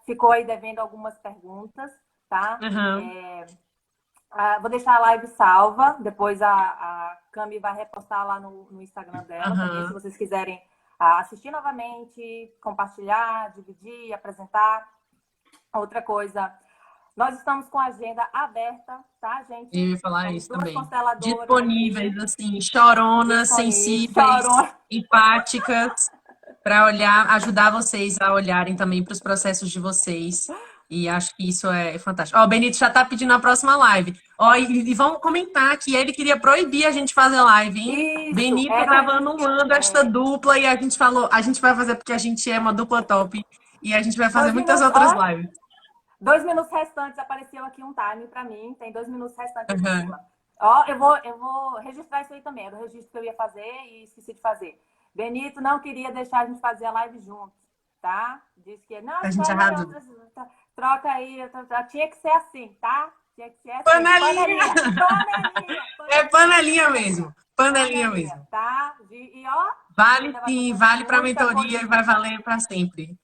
ficou aí devendo algumas perguntas, tá? uhum, Vou deixar a live salva, depois a Cami vai repostar lá no Instagram dela também, se uhum. vocês quiserem assistir novamente, compartilhar, dividir, apresentar. Outra coisa, nós estamos com a agenda aberta, tá, Eu gente? ia falar Somos isso duas também. consteladoras Disponíveis, aqui, assim, choronas, disponíveis, sensíveis, choram. empáticas, para olhar, ajudar vocês a olharem também para os processos de vocês. E acho que isso é fantástico. Ó, o Benito já tá pedindo a próxima live. Ó, e vamos comentar que ele queria proibir a gente fazer live, hein? Isso, Benito tava anulando esta é, dupla e a gente falou, a gente vai fazer porque a gente é uma dupla top e a gente vai fazer dois muitas minutos, outras ó, lives. 2 minutos restantes apareceu aqui um time para mim, tem 2 minutos restantes aqui em Uhum. cima. Ó, eu vou registrar isso aí também, era o registro que eu ia fazer e esqueci de fazer. Benito não queria deixar a gente fazer a live juntos, tá? Disse que não, A gente escolhe arrasou. outras, troca aí, tinha que ser assim, tá? Tinha que ser assim. Panelinha! Panelinha, panelinha, É panelinha, panelinha mesmo. Panelinha panelinha, mesmo. tá? E ó, a Vale vida vai sim, fazer vale para muita mentoria coisa e vai juntas. valer para sempre.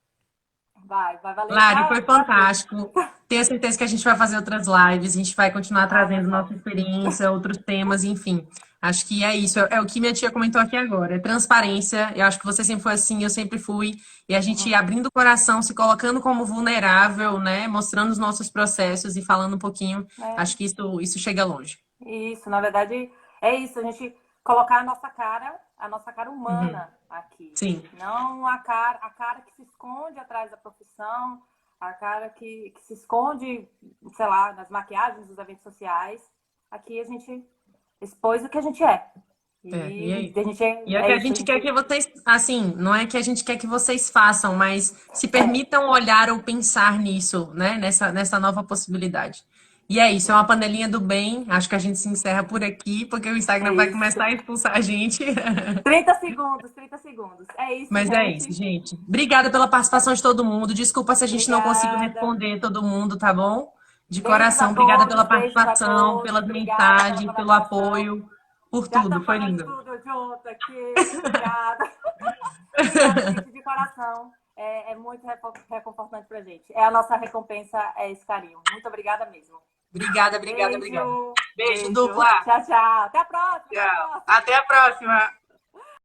Vai valer Lari, foi pra tudo. fantástico. Tenho certeza que a gente vai fazer outras lives, a gente vai continuar Nós trazendo nossa vamos. experiência, outros temas, enfim. Acho que é isso. É o que minha tia comentou aqui agora. É transparência. Eu acho que você sempre foi assim, eu sempre fui. E a gente Uhum. abrindo o coração, se colocando como vulnerável, né? Mostrando os nossos processos e falando um pouquinho. Acho É. que isso chega longe. Isso, na verdade, é isso, a gente colocar a nossa cara Uhum. humana aqui. Sim. Não a cara que se esconde atrás da profissão, a cara que se esconde, sei lá, nas maquiagens dos eventos sociais. Aqui a gente expôs o que a gente é. E E aí? a gente E é o que é a isso, a gente quer gente que vocês, assim, não é que a gente quer que vocês façam, mas se permitam olhar ou pensar nisso, né? Nessa nova possibilidade. E é isso, é uma panelinha do bem. Acho que a gente se encerra por aqui, porque o é Instagram vai isso. começar a expulsar a gente. 30 segundos, 30 segundos. É isso, Mas é isso, gente. gente. Obrigada pela participação de todo mundo. Desculpa se a gente não conseguiu Obrigada. responder todo mundo, tá bom? De Beijos a coração, obrigada pela todos, beijos a participação, todos. pelas Obrigada pela mensagens, pelo conversação. apoio, por Já tudo. estamos Foi falando lindo. tudo junto aqui. Obrigada. Obrigada, gente, de coração. É muito reconfortante pra gente. É a nossa recompensa, é esse carinho. Muito obrigada mesmo. Obrigada, obrigada, obrigada. Beijo. Beijo, Beijo. dupla. Tchau, tchau. Até a próxima. Até a Tchau. próxima. Até a próxima.